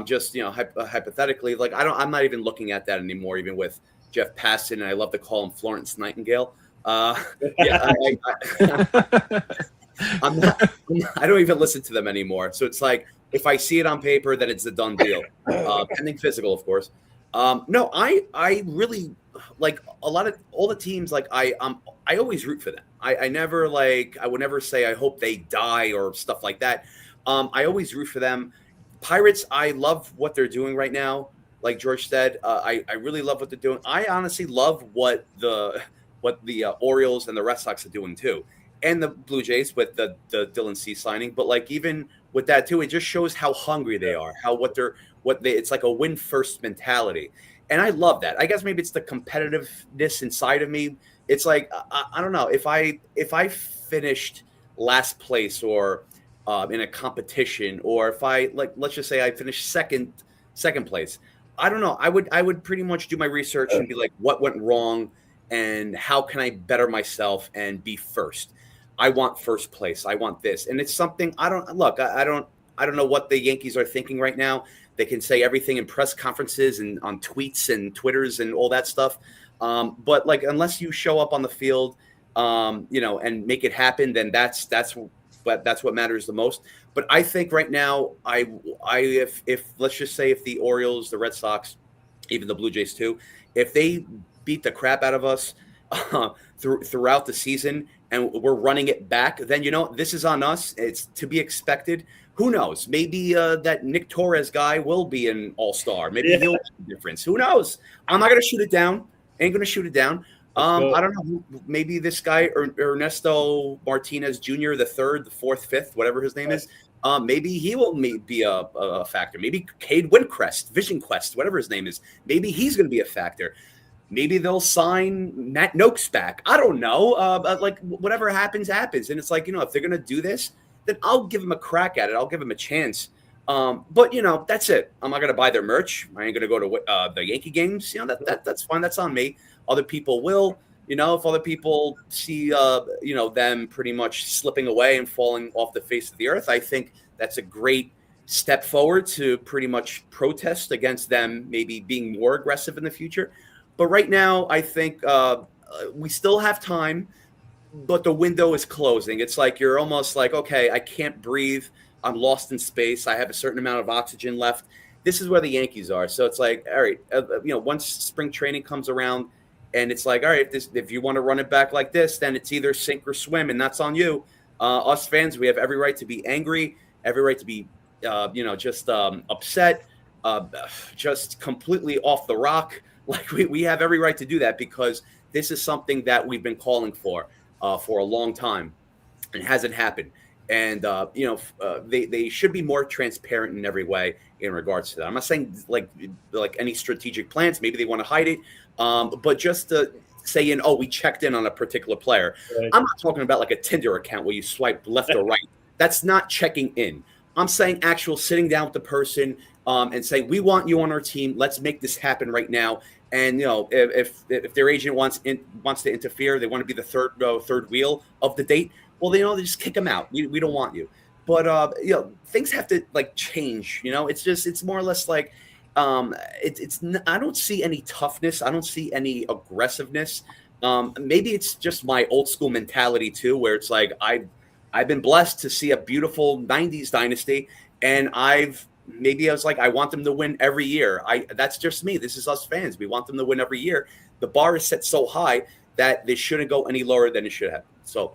Just hypothetically, like I'm not even looking at that anymore. Even with Jeff Passan, and I love to call him Florence Nightingale. Yeah, I'm not. I don't even listen to them anymore. So it's like if I see it on paper, that it's a done deal, pending physical, of course. No, I really like all the teams. Like I always root for them. I never I would never say I hope they die or stuff like that. I always root for them. Pirates, I love what they're doing right now. Like George said, I really love what they're doing. I honestly love what the Orioles and the Red Sox are doing too, and the Blue Jays with the Dylan Cease signing. But like even with that too, it just shows how hungry they are, it's like a win first mentality. And I love that. I guess maybe it's the competitiveness inside of me. It's like, I don't know, if I finished last place or in a competition, or if I, like, let's just say I finished second place, I don't know. I would pretty much do my research and be like, what went wrong and how can I better myself and be first? I want first place. I want this. And it's something I don't know what the Yankees are thinking right now. They can say everything in press conferences and on tweets and Twitters and all that stuff. But like, unless you show up on the field, and make it happen, then that's what matters the most. But I think right now, if let's just say if the Orioles, the Red Sox, even the Blue Jays too, if they beat the crap out of us throughout the season and we're running it back, then this is on us. It's to be expected. Who knows? Maybe that Nick Torres guy will be an all-star. Maybe he'll make a difference. Who knows? I'm not going to shoot it down. Ain't going to shoot it down. I don't know. Maybe this guy, Ernesto Martinez Jr., the third, the fourth, fifth, whatever his name is, maybe he will be a factor. Maybe Cade Windcrest, Vision Quest, whatever his name is. Maybe he's going to be a factor. Maybe they'll sign Matt Noakes back. I don't know. Like, whatever happens, happens. And it's like, if they're going to do this, then I'll give him a crack at it. I'll give him a chance. But that's it. I'm not going to buy their merch. I ain't going to go to the Yankee games. That's fine. That's on me. Other people will. If other people see, them pretty much slipping away and falling off the face of the earth, I think that's a great step forward to pretty much protest against them maybe being more aggressive in the future. But right now, I think we still have time, but the window is closing. It's like you're almost like, okay, I can't breathe. I'm lost in space. I have a certain amount of oxygen left. This is where the Yankees are. So it's like, all right, once spring training comes around, and it's like, all right, if you want to run it back like this, then it's either sink or swim, and that's on you. Us fans, we have every right to be angry, every right to be, just upset, just completely off the rock. Like we have every right to do that because this is something that we've been calling for a long time, and it hasn't happened. And they should be more transparent in every way in regards to that. I'm not saying like any strategic plans. Maybe they want to hide it, but just to say we checked in on a particular player. Right. I'm not talking about like a Tinder account where you swipe left or right. That's not checking in. I'm saying actual sitting down with the person and saying, we want you on our team. Let's make this happen right now. And if their agent wants to interfere, they want to be the third wheel of the date. Well, they just kick them out. We don't want you. But things have to like change. It's more or less like I don't see any toughness. I don't see any aggressiveness. Maybe it's just my old school mentality too, where it's like I've been blessed to see a beautiful 90s dynasty, and I was like, I want them to win every year. That's just me. This is us fans. We want them to win every year. The bar is set so high that they shouldn't go any lower than it should have. So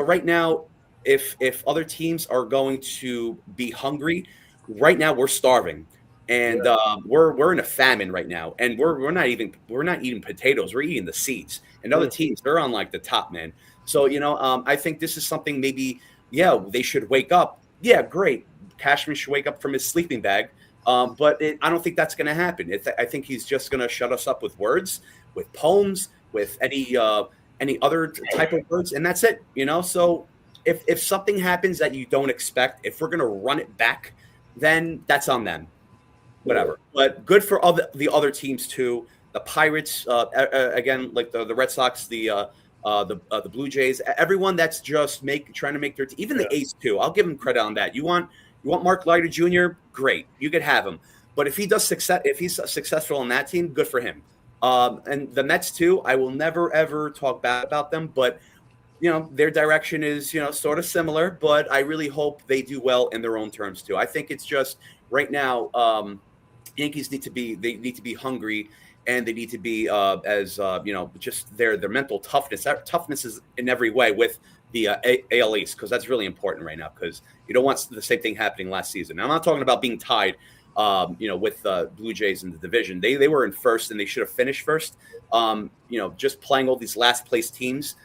right now, if other teams are going to be hungry, right now we're starving, and we're in a famine right now, and we're not eating potatoes. We're eating the seeds. And other teams, they're on like the top, man. So I think this is something maybe they should wake up. Yeah, great. Cashman should wake up from his sleeping bag, but I don't think that's going to happen. I think he's just going to shut us up with words, with poems, with any other type of words, and that's it. So if something happens that you don't expect, if we're going to run it back, then that's on them. Whatever. But good for the other teams too. The Pirates, again, like the Red Sox, the Blue Jays, everyone that's just trying to make their team. Even the A's too. I'll give them credit on that. You want Mark Leiter Jr.? Great, you could have him. But if he's successful on that team, good for him. And the Mets too. I will never ever talk bad about them, but their direction is sort of similar. But I really hope they do well in their own terms too. I think it's just right now, Yankees need to be hungry, and they need to be just their mental toughness. That toughness is in every way with the AL East, because that's really important right now, because you don't want the same thing happening last season. Now, I'm not talking about being tied, with Blue Jays in the division. They were in first, and they should have finished first. Just playing all these last place teams,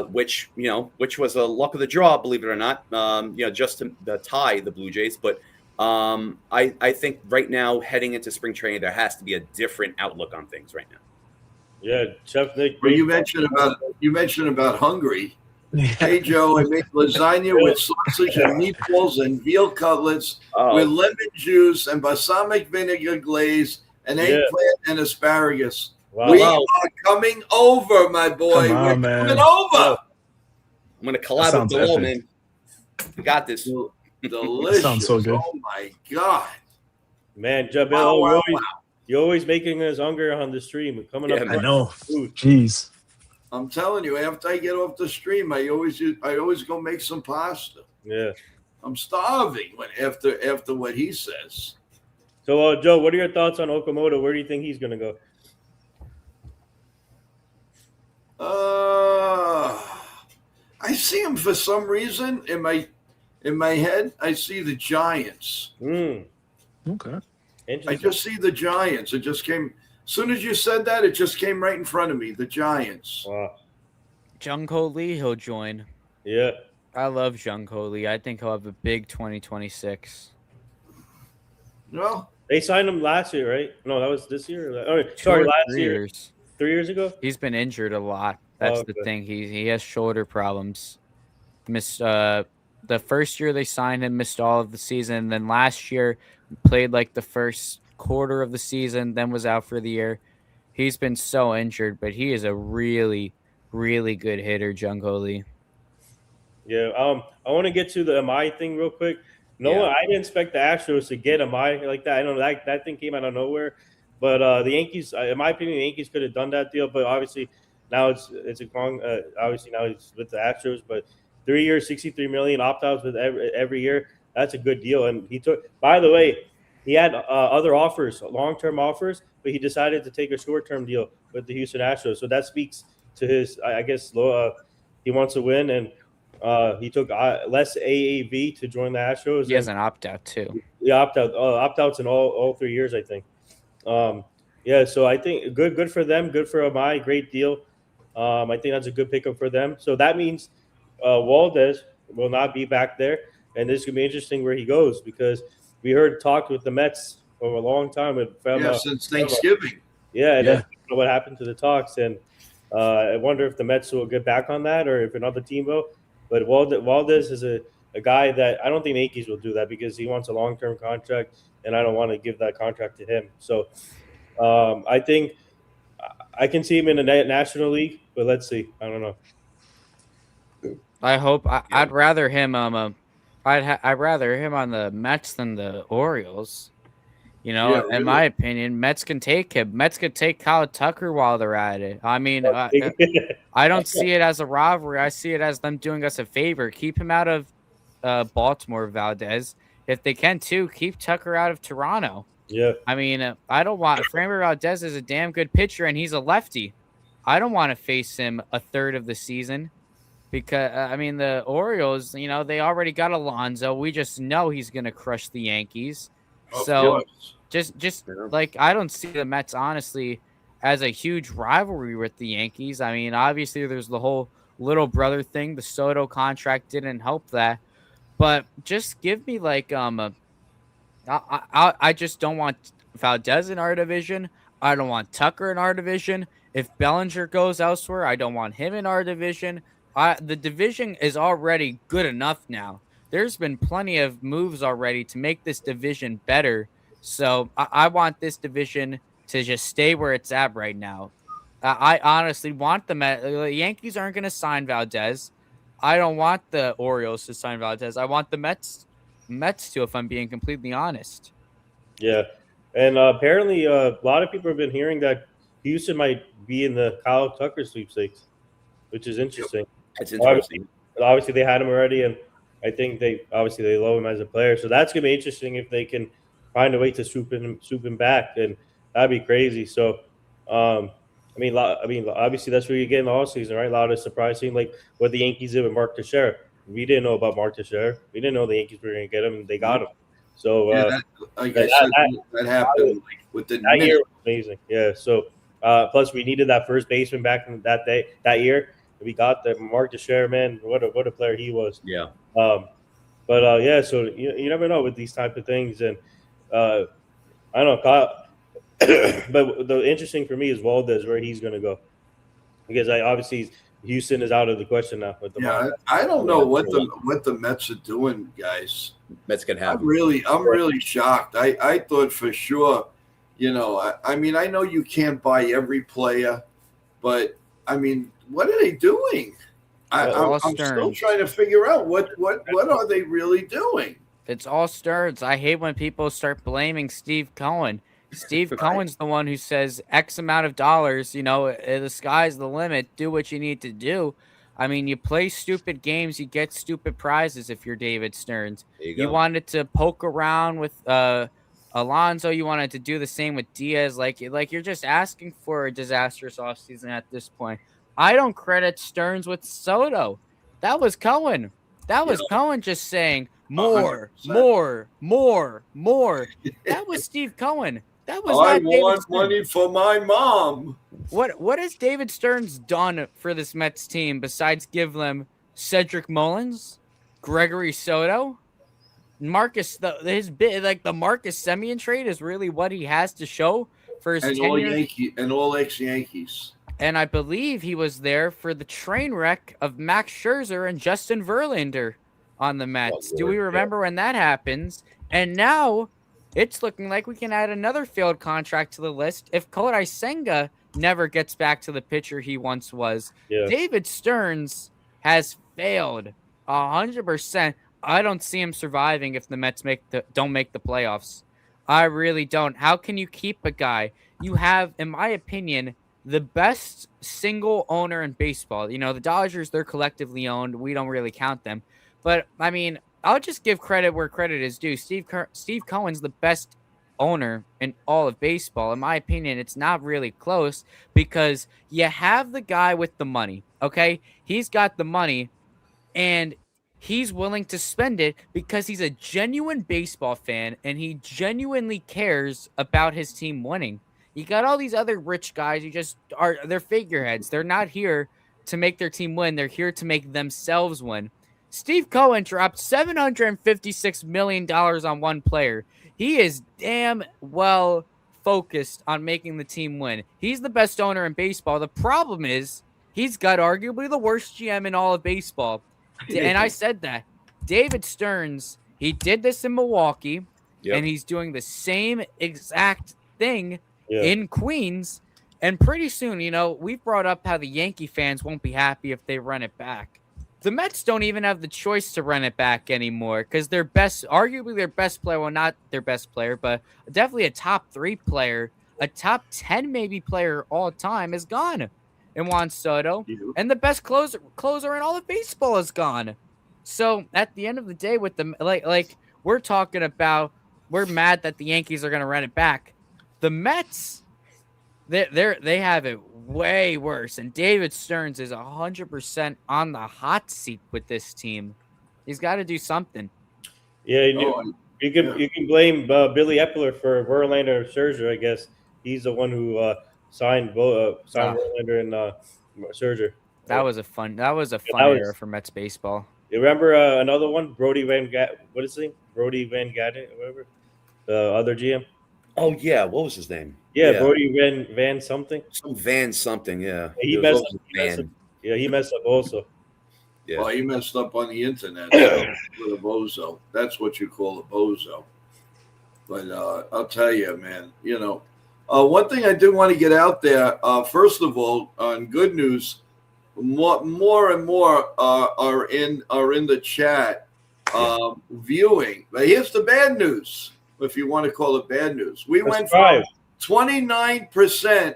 which was a luck of the draw, believe it or not. Just to tie the Blue Jays, but I think right now, heading into spring training, there has to be a different outlook on things right now. Yeah, Chef Nick. Well, Great. you mentioned about Hungary. Hey Joe, I made lasagna with sausage and meatballs and veal cutlets with lemon juice and balsamic vinegar glaze and eggplant and asparagus. Wow. We are coming over, my boy. Come on, We're man. coming over. I'm going to collab with sounds Below, epic. man. We got this. Delicious. Sounds so good. Oh my God. Man, Jabel, Wow, you're always making us hungry on the stream. Coming up, man. I know. Food. Jeez. I'm telling you, after I get off the stream, I always go make some pasta. Yeah. I'm starving after what he says. So, Joe, what are your thoughts on Okamoto? Where do you think he's going to go? I see him for some reason in my head. I see the Giants. Okay. I just see the Giants. It just came. As soon as you said that, it just came right in front of me. The Giants. Wow. Jung Ho Lee, he'll join. Yeah. I love Jung Ho Lee. I think he'll have a big 2026. They signed him last year, right? No, that was this year. Last year. 3 years ago. He's been injured a lot. That's the thing. He has shoulder problems. Missed the first year they signed him, missed all of the season. Then last year played like the first quarter of the season, then was out for the year. He's been so injured, but he is a really, really good hitter, Jung Ho Lee. Yeah. I want to get to the MI thing real quick. I didn't expect the Astros to get MI like that. I know that thing came out of nowhere. But the Yankees, in my opinion, the Yankees could have done that deal. But obviously, now it's a wrong. Obviously, now he's with the Astros. But 3 years, $63 million opt-outs with every year. That's a good deal. And he took. By the way, he had other offers, long-term offers, but he decided to take a short-term deal with the Houston Astros. So that speaks to his. I guess he wants to win, and he took less AAV to join the Astros. He has an opt-out too. Yeah, opt-outs in all 3 years, I think. So I think good for them, good for MI, great deal. I think that's a good pickup for them. So that means Valdez will not be back there, and this is gonna be interesting where he goes because we heard talk with the Mets for a long time since Thanksgiving. Yeah. I don't know what happened to the talks, and I wonder if the Mets will get back on that or if another team will. But Valdez is a guy that I don't think the Yankees will do that because he wants a long-term contract, and I don't want to give that contract to him. So I think I can see him in the National League, but let's see. I don't know. I hope I'd rather him I'd rather him on the Mets than the Orioles. In my opinion, Mets can take him. Mets could take Kyle Tucker while they're at it. I mean, I don't see it as a rivalry. I see it as them doing us a favor. Keep him out of Baltimore, Valdez. If they can, too, keep Tucker out of Toronto. Yeah. I mean, I don't want – Framber Valdez is a damn good pitcher, and he's a lefty. I don't want to face him a third of the season because, the Orioles, they already got Alonso. We just know he's going to crush the Yankees. So just like I don't see the Mets honestly as a huge rivalry with the Yankees. I mean, obviously there's the whole little brother thing. The Soto contract didn't help that, but just give me like I just don't want Valdez in our division. I don't want Tucker in our division. If Bellinger goes elsewhere, I don't want him in our division. The division is already good enough now. There's been plenty of moves already to make this division better. So I want this division to just stay where it's at right now. I honestly want the Yankees aren't going to sign Valdez. I don't want the Orioles to sign Valdez. I want the Mets to, if I'm being completely honest. Yeah. And apparently a lot of people have been hearing that Houston might be in the Kyle Tucker sweepstakes, which is interesting. That's interesting. Obviously they had him already, and I think they love him as a player. So that's going to be interesting if they can find a way to swoop him back, and that'd be crazy. So, obviously that's where you get in the offseason, right? A lot of surprising, like what the Yankees did with Mark Teixeira. We didn't know about Mark Teixeira. We didn't know the Yankees were going to get him, and they got him. So, that happened within that year was amazing. Yeah. So, plus we needed that first baseman back in that year. We got the Mark Teixeira, man. What a player he was. Yeah. But yeah, so you never know with these type of things, and I don't know, Kyle. But the interesting for me is Valdez, where he's going to go, because I obviously Houston is out of the question now with the Yeah, Monarchs. I don't know Yeah, what sure. the Mets are doing, guys. Mets can have I'm him. really shocked. I thought for sure, I mean, I know you can't buy every player, but I mean, what are they doing? All I'm still Stearns. trying to figure out what are they really doing? It's all Stearns. I hate when people start blaming Steve Cohen. Steve Right. Cohen's the one who says X amount of dollars, the sky's the limit. Do what you need to do. I mean, you play stupid games, you get stupid prizes if you're David Stearns. There you You go. wanted to poke around with Alonso, you wanted to do the same with Diaz. Like you're just asking for a disastrous offseason at this point. I don't credit Stearns with Soto. That was Cohen. That was Cohen just saying more, 100%. more, more, more. That was Steve Cohen. That was I not David want Stearns. money for my mom. What has David Stearns done for this Mets team besides give them Cedric Mullins, Gregory Soto, Marcus? The Marcus Semien trade is really what he has to show for his And all tenure. and all ex-Yankees. And I believe he was there for the train wreck of Max Scherzer and Justin Verlander on the Mets. Do we remember when that happens? And now it's looking like we can add another failed contract to the list if Kodai Senga never gets back to the pitcher he once was. Yeah. David Stearns has failed 100%. I don't see him surviving if the Mets don't make the playoffs. I really don't. How can you keep a guy? You have, in my opinion, the best single owner in baseball. The Dodgers, they're collectively owned. We don't really count them. But, I mean, I'll just give credit where credit is due. Steve Cohen's the best owner in all of baseball. In my opinion, it's not really close because you have the guy with the money, okay? He's got the money, and he's willing to spend it because he's a genuine baseball fan, and he genuinely cares about his team winning. You got all these other rich guys who they're figureheads. They're not here to make their team win. They're here to make themselves win. Steve Cohen dropped $756 million on one player. He is damn well focused on making the team win. He's the best owner in baseball. The problem is he's got arguably the worst GM in all of baseball. And I said that. David Stearns, he did this in Milwaukee, and he's doing the same exact thing in Queens. And pretty soon, we've brought up how the Yankee fans won't be happy if they run it back. The Mets don't even have the choice to run it back anymore because arguably their best player, well, not their best player, but definitely a top 3 player, a top 10 maybe player all time is gone in Juan Soto. And the best closer in all of baseball is gone. So at the end of the day, with the like we're talking about, we're mad that the Yankees are going to run it back. The Mets, they have it way worse, and David Stearns is 100% on the hot seat with this team. He's got to do something. Yeah, you can blame Billy Epler for Verlander and Scherzer. I guess he's the one who signed Verlander and Scherzer. That was a fun era for Mets baseball. You remember another one, Brody Van what is his name? Brody Van Gatten, whatever. The other GM. Oh yeah, what was his name? Yeah, Brody Van something. Some Van something. Yeah, he messed up. He messed up also. Yeah. Well, he messed up on the internet with a bozo. That's what you call a bozo. But I'll tell you, man. One thing I did want to get out there. First of all, on good news, more and more are in the chat viewing. But here's the bad news, if you want to call it bad news. We went from 29%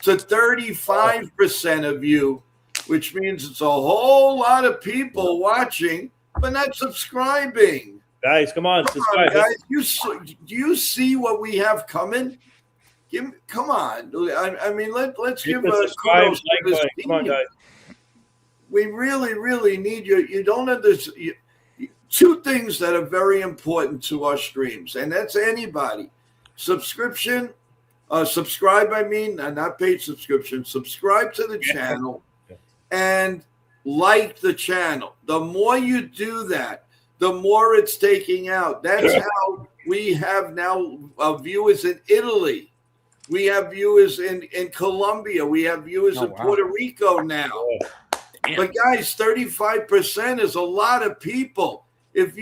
to 35% of you, which means it's a whole lot of people watching but not subscribing. Guys, come on, subscribe. Guys, do you see what we have coming? Come on. I mean, let's give a kudos to this team. Come on, guys. We really, really need you. You don't understand. 2 things that are very important to our streams, and that's anybody. Subscribe, I mean, not paid subscription. Subscribe to the channel and like the channel. The more you do that, the more it's taking out. That's how we have now viewers in Italy. We have viewers in Colombia. We have viewers in Puerto Rico now. Damn. But guys, 35% is a lot of people. If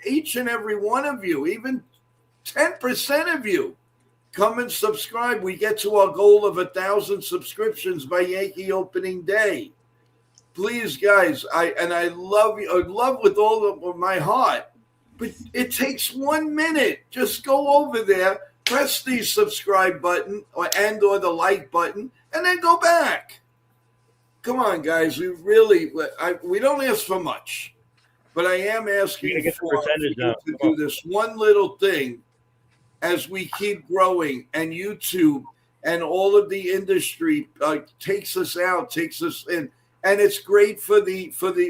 each and every one of you, even 10% of you, come and subscribe, we get to our goal of 1,000 subscriptions by Yankee opening day. Please, guys, I love you. I love with all of my heart. But it takes 1 minute. Just go over there, press the subscribe button or the like button, and then go back. Come on, guys. We don't ask for much, but I am asking for you to do this one little thing as we keep growing, and YouTube and all of the industry takes us in, and it's great for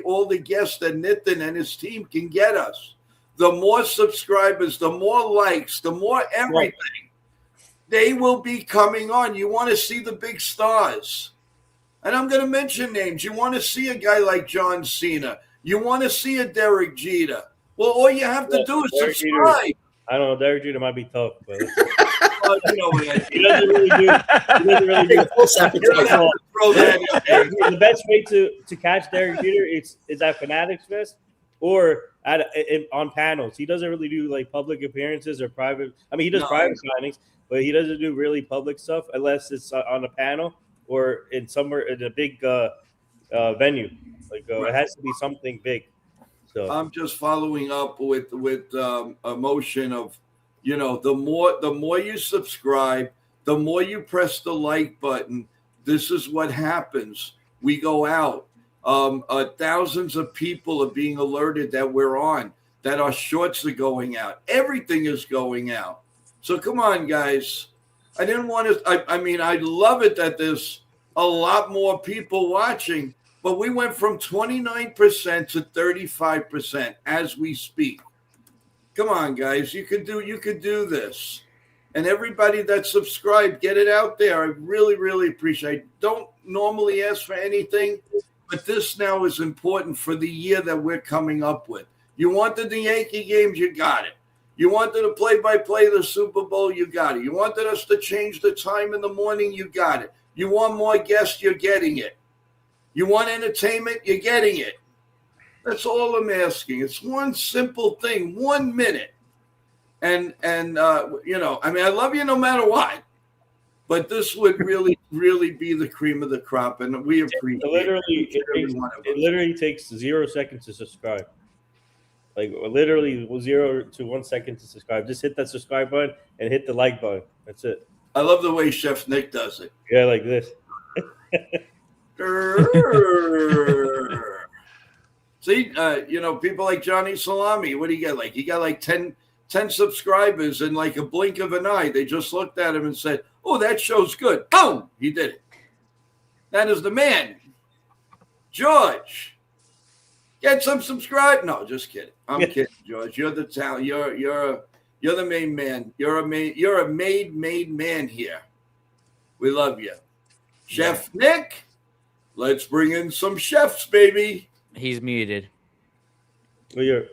all the guests that Nitin and his team can get us. The more subscribers, the more likes, the more everything, they will be coming on. You want to see the big stars. And I'm going to mention names. You want to see a guy like John Cena. You want to see a Derek Jeter. Well, all you have to do is subscribe. I don't know. Derek Jeter might be tough, but You know what I mean. he doesn't really do. He doesn't really do. Throw that in there. The best way to catch Derek Jeter is at Fanatics Fest or on panels. He doesn't really do like public appearances or private. I mean, he does private signings, but he doesn't do really public stuff unless it's on a panel or in somewhere in a big venue. Like it has to be something big. So I'm just following up with a motion of, you know, the more you subscribe, the more you press the like button. This is what happens. We go out. Thousands of people are being alerted that we're on, that our shorts are going out. Everything is going out. So come on, guys. I didn't want to. I mean, I love it that there's a lot more people watching. But we went from 29% to 35% as we speak. Come on, guys. You could do this. And everybody that subscribed, get it out there. I really, really appreciate it. I don't normally ask for anything, but this now is important for the year that we're coming up with. You wanted the Yankee games, you got it. You wanted to play-by-play the Super Bowl, you got it. You wanted us to change the time in the morning, you got it. You want more guests, you're getting it. You want entertainment, you're getting it. That's all I'm asking. It's one simple thing, 1 minute. And you know, I mean, I love you no matter what. But this would really, really be the cream of the crop, and we appreciate it. Literally takes 0 seconds to subscribe. Like literally 0 to 1 second to subscribe. Just hit that subscribe button and hit the like button. That's it. I love the way Chef Nick does it. Yeah, like this. See, you know, people like Johnny Salami, what do you get? Like, he got like 10 subscribers in like a blink of an eye. They just looked at him and said, oh, that show's good. Boom! He did it. That is the man. George, get some subscribe. No, just kidding. I'm kidding, George. You're the talent. You're the main man. You're a made man here. We love you. Chef Nick. Let's bring in some chefs, baby. He's muted. Well,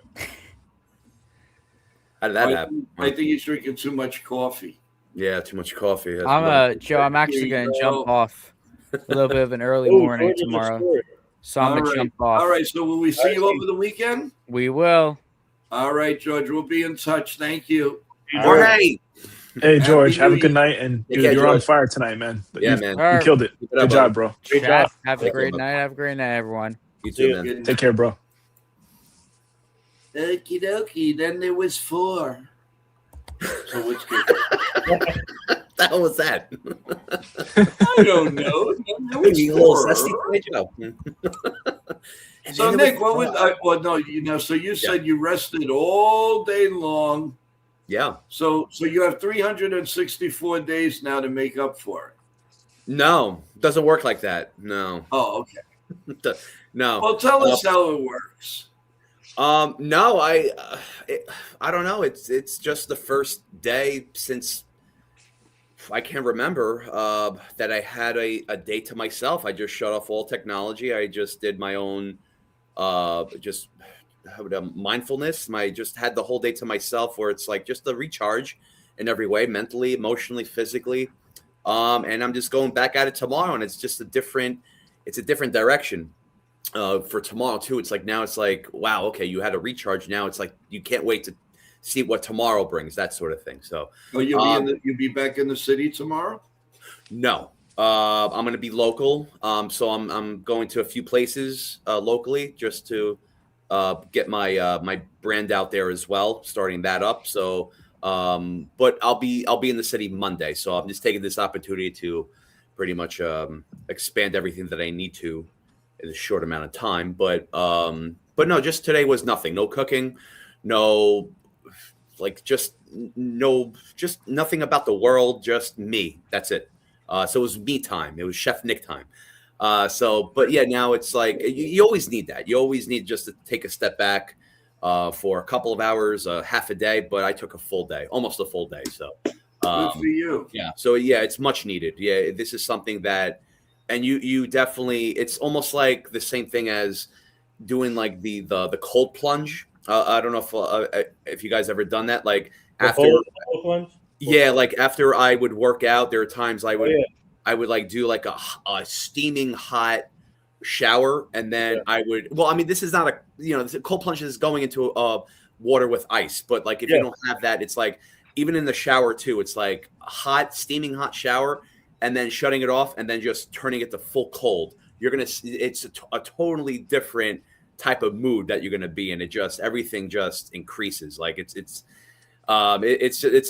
How did that happen? I think he's drinking too much coffee. Yeah, too much coffee. Joe, I'm actually going to jump off a little bit of an early morning tomorrow. So I'm going to jump off. All right, so will we see you over the weekend? We will. All right, George, we'll be in touch. Thank you. All right. Hey, George, have a good night. And dude, care, you're on George. fire tonight, man. Yeah, you man. You killed it. Good job, bro. Great job. Have a great night. Have a great night, everyone. You too, man. Take care, bro. Okie dokie. Then there was 4. So what's good? The hell was that? I don't know. There was You little 4. zesty great job. So Nick, what was? Well, no, you know. So you said you rested all day long. Yeah. So you have 364 days now to make up for it. No, doesn't work like that. No. Oh, okay. No. Well, tell us how it works. No, I don't know. It's just the first day since I can't remember that I had a day to myself. I just shut off all technology. I just did my own, just mindfulness. I just had the whole day to myself, where it's like just a recharge in every way, mentally, emotionally, physically. And I'm just going back at it tomorrow, and it's just a different direction. For tomorrow too, it's like now it's like, wow, okay, you had a recharge. Now it's like you can't wait to see what tomorrow brings, that sort of thing. So, Oh, you'll be back in the city tomorrow? no, I'm going to be local. So I'm going to a few places locally just to get my brand out there as well, starting that up. So, but I'll be in the city Monday. So I'm just taking this opportunity to pretty much expand everything that I need to in a short amount of time. But no, just today was nothing. No cooking, no, like just nothing about the world. Just me. That's it. So it was me time. It was Chef Nick time. But yeah, now it's like you always need that. You always need just to take a step back for a couple of hours, half a day. But I took a full day, almost a full day. So Good for you. yeah. So yeah, it's much needed. Yeah, this is something that, and you definitely, it's almost like the same thing as doing like the cold plunge. I don't know if you guys ever done that. Like after, Cold plunge? yeah, like after I would work out, there are times I would yeah. I would like do like a steaming hot shower, and then I would. Well, I mean, this is not a cold plunge is going into water with ice, but like if you don't have that, it's like even in the shower too. It's like a hot, steaming hot shower, and then shutting it off, and then just turning it to full cold. It's a totally different type of mood that you're gonna be in. It just everything just increases. Like it's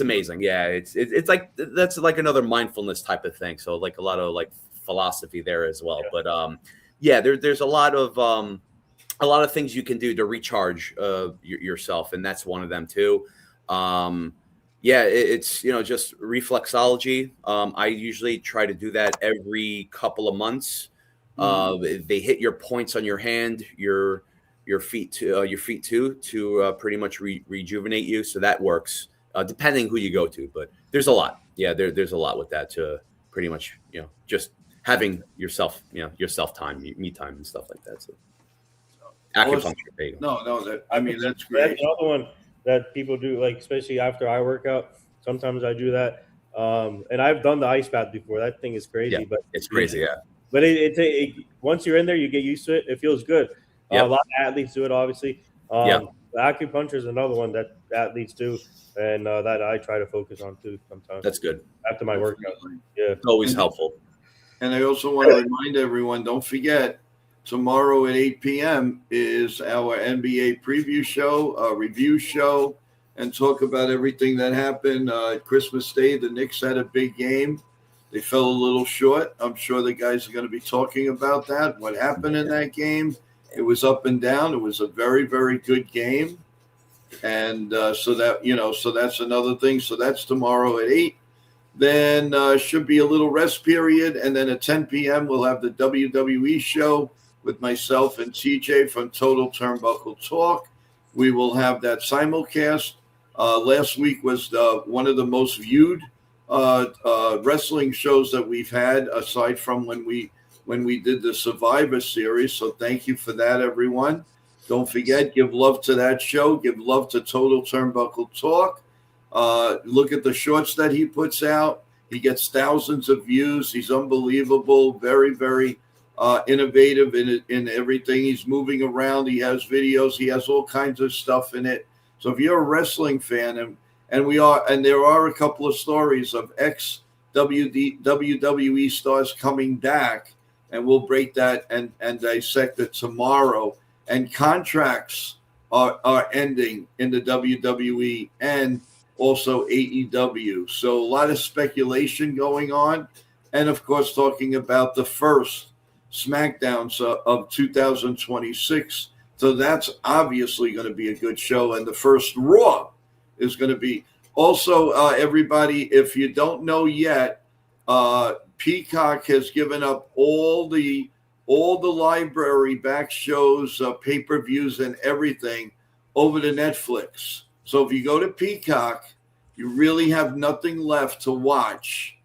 amazing. Yeah, it's like that's like another mindfulness type of thing. So like a lot of like philosophy there as well. But yeah, there's a lot of things you can do to recharge yourself, and that's one of them too. Yeah, it's just reflexology. I usually try to do that every couple of months. They hit your points on your hand, your feet too, to pretty much rejuvenate you. So that works, depending who you go to. But there's a lot. Yeah, there's a lot with that to pretty much just having yourself time, me time, and stuff like that. So acupuncture. That's great. That's another one that people do, like especially after I work out. Sometimes I do that, and I've done the ice bath before. That thing is crazy, Yeah, but it's crazy. Yeah. But it once you're in there, you get used to it. It feels good. Yep. A lot of athletes do it, obviously. The acupuncture is another one that athletes do, and that I try to focus on too sometimes. That's good. After my workout. Yeah. It's always helpful. And I also want to remind everyone, don't forget, tomorrow at 8 p.m. is our NBA preview show, review show, and talk about everything that happened. Christmas Day, the Knicks had a big game. They fell a little short. I'm sure the guys are going to be talking about that, what happened in that game. It was up and down. It was a very, very good game. And so that's another thing. So that's tomorrow at 8. Then should be a little rest period. And then at 10 p.m., we'll have the WWE show with myself and TJ from Total Turnbuckle Talk. We will have that simulcast. Last week was one of the most viewed wrestling shows that we've had, aside from when we did the Survivor Series. So thank you for that, everyone. Don't forget, give love to that show. Give love to Total Turnbuckle Talk. Look at the shorts that he puts out. He gets thousands of views. He's unbelievable. Very, very innovative in everything. He's moving around. He has videos. He has all kinds of stuff in it. So if you're a wrestling fan, and there are a couple of stories of WWE stars coming back, and we'll break that and dissect it tomorrow. And contracts are ending in the WWE and also AEW. So a lot of speculation going on. And of course, talking about the first SmackDowns of 2026. So that's obviously going to be a good show. And the first Raw is going to be. Also, everybody, if you don't know yet, Peacock has given up all the library back shows, pay-per-views, and everything over to Netflix. So if you go to Peacock, you really have nothing left to watch.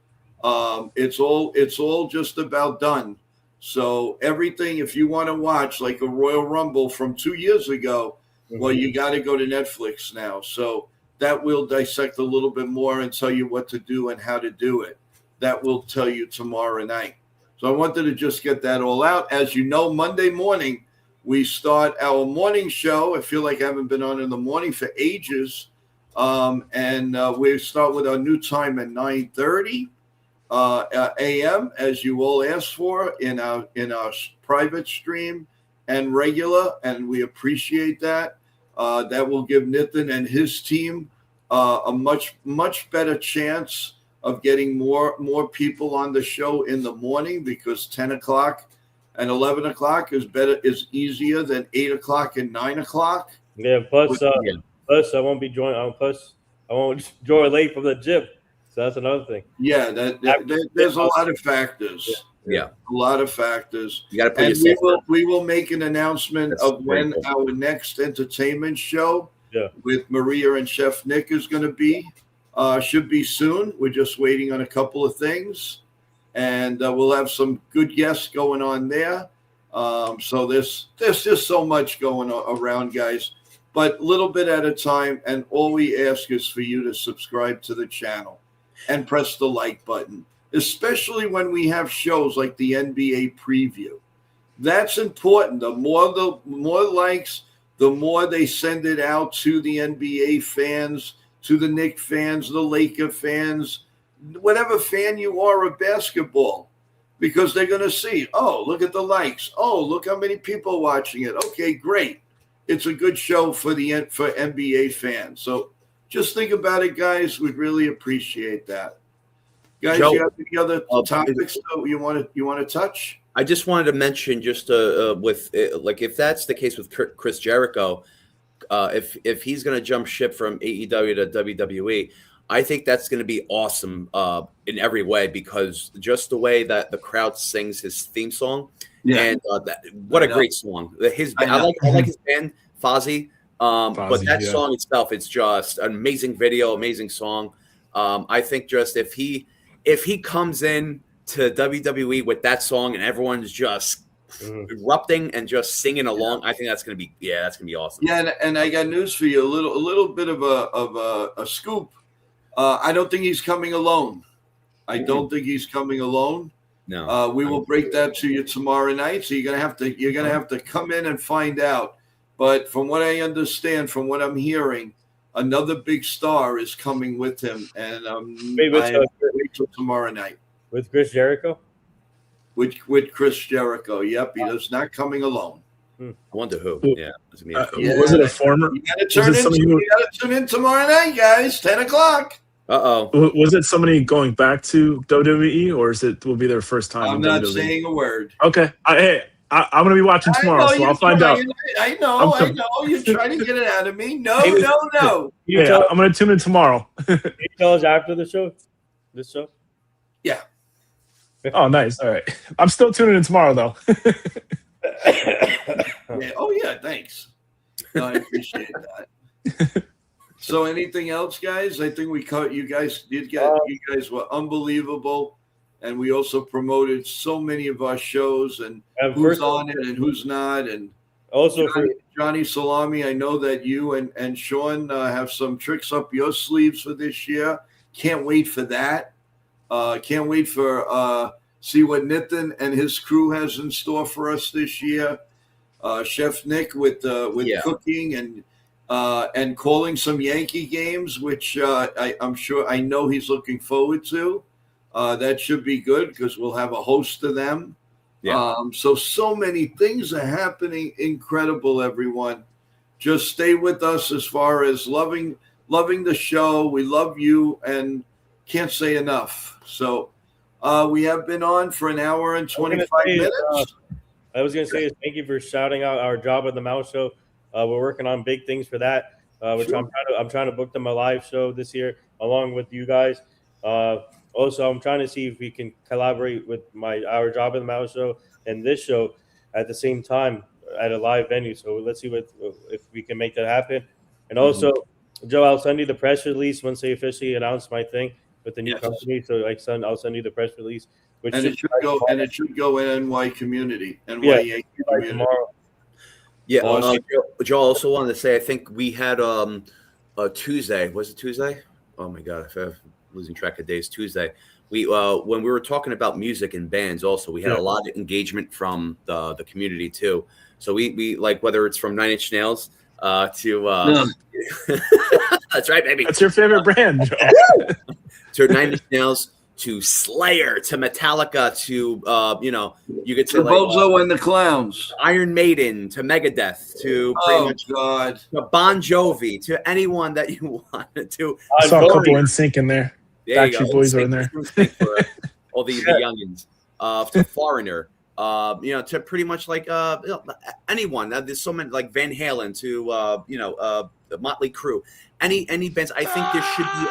It's all just about done. So everything, if you want to watch like a Royal Rumble from 2 years ago, Well, you got to go to Netflix now. So that will dissect a little bit more and tell you what to do and how to do it. That will tell you tomorrow night. So I wanted to just get that all out. As you know, Monday morning, we start our morning show. I feel like I haven't been on in the morning for ages. We start with our new time at 9:30 a.m. as you all asked for in our private stream and regular, and we appreciate that. That will give Nitin and his team a much better chance of getting more people on the show in the morning, because 10 o'clock and 11 o'clock is easier than 8 o'clock and 9 o'clock. Yeah. Plus, I won't be joining. Plus, I won't join late from the gym. So that's another thing. Yeah, there's a lot of factors. Yeah, a lot of factors. you got to put And yourself. we will make an announcement That's of very when cool. our next entertainment show Yeah. with Maria and Chef Nick is going to be. Should be soon. We're just waiting on a couple of things, and we'll have some good guests going on there. So there's just so much going around, guys, but little bit at a time. And all we ask is for you to subscribe to the channel and press the like button, especially when we have shows like the NBA preview. That's important. The more likes, the more they send it out to the NBA fans, to the Knicks fans, the Laker fans, whatever fan you are of basketball, because they're going to see, oh, look at the likes. Oh, look how many people watching it. Okay, great. It's a good show for NBA fans. So just think about it, guys. We'd really appreciate that. Guys, Joe, you have any other topics that you want to touch? I just wanted to mention just with like if that's the case with Chris Jericho, if he's going to jump ship from AEW to WWE, I think that's going to be awesome in every way, because just the way that the crowd sings his theme song, and what a great song! I like his band Fozzy, but that song itself, it's just an amazing video, amazing song. I think just if he comes in to WWE with that song and everyone's just erupting and just singing along, I think that's gonna be awesome. Yeah, and I got news for you, a little bit of a scoop. I don't think he's coming alone. I don't think he's coming alone. No, we will break that to you tomorrow night. So you're gonna have to come in and find out. But from what I understand, from what I'm hearing, another big star is coming with him, and wait till tomorrow night. With Chris Jericho? With Chris Jericho. Yep, he is not coming alone. I wonder who. Yeah, was it a former? You got to tune in tomorrow night, guys. 10 o'clock. Was it somebody going back to WWE, or will be their first time? I'm not saying a word. Okay. I'm going to be watching tomorrow, so I'll find out. I know. You're trying to get it out of me. No. Yeah, I'm going to tune in tomorrow. Can you tell us after the show? This show? Yeah. Oh, nice. All right. I'm still tuning in tomorrow, though. Yeah. Oh, yeah. Thanks. No, I appreciate that. So, anything else, guys? I think we caught you guys. You guys were unbelievable, and we also promoted so many of our shows and who's on it and who's not. And also, Johnny Salami, I know that you and Sean have some tricks up your sleeves for this year. Can't wait for that. Can't wait for see what Nitin and his crew has in store for us this year. Chef Nick with cooking and calling some Yankee games, which I'm sure I know he's looking forward to. That should be good because we'll have a host of them. Yeah. So many things are happening. Incredible, everyone. Just stay with us as far as loving the show. We love you and can't say enough. So we have been on for an hour and 25 minutes. I was going to say thank you for shouting out our Job at the Mouse show. We're working on big things for that, which sure. I'm trying to book them a live show this year along with you guys. Also, I'm trying to see if we can collaborate with our Job at the Mouse show and this show at the same time at a live venue. So let's see if we can make that happen. And also, Joe, I'll send you the press release once they officially announce my thing with the new company. So I'll send you the press release. It should go in NY community. NY Yankee community. Tomorrow. Yeah. Uh, Joe also wanted to say, I think we had a Tuesday. Was it Tuesday? Oh my God, I'm losing track of days. Tuesday. We when we were talking about music and bands, also we had a lot of engagement from the community too. So we like whether it's from Nine Inch Nails to that's right, baby. That's your favorite brand, Joe. To Nine Inch Nails, to Slayer, to Metallica, to you could say The like Bozo and the Clowns. Iron Maiden, to Megadeth, to pretty much God. to Bon Jovi, to anyone that you wanted to. I saw a couple Foreigner. in sync in there. There you Backstreet go. Boys are in there. Instinct for all the youngins. To Foreigner, to pretty much like anyone. There's so many like Van Halen to Motley Crue. Any bands. I think there should be.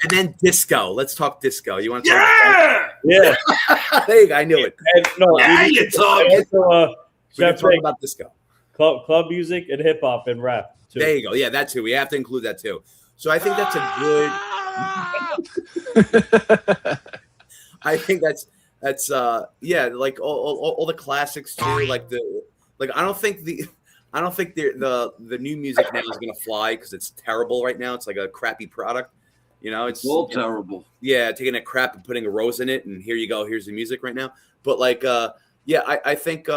And then disco. Let's talk disco. You want to talk? yeah. There you go. I knew it. And, no, Now we you're talking. also, We can Chef talk Nick, about disco. club music and hip hop and rap too. There you go. Yeah, that too. We have to include that too. So I think that's a good. I think that's like all the classics too. I don't think the new music now is gonna fly because it's terrible right now. It's like a crappy product. It's all terrible. Yeah, taking a crap and putting a rose in it, and here you go. Here's the music right now. But I think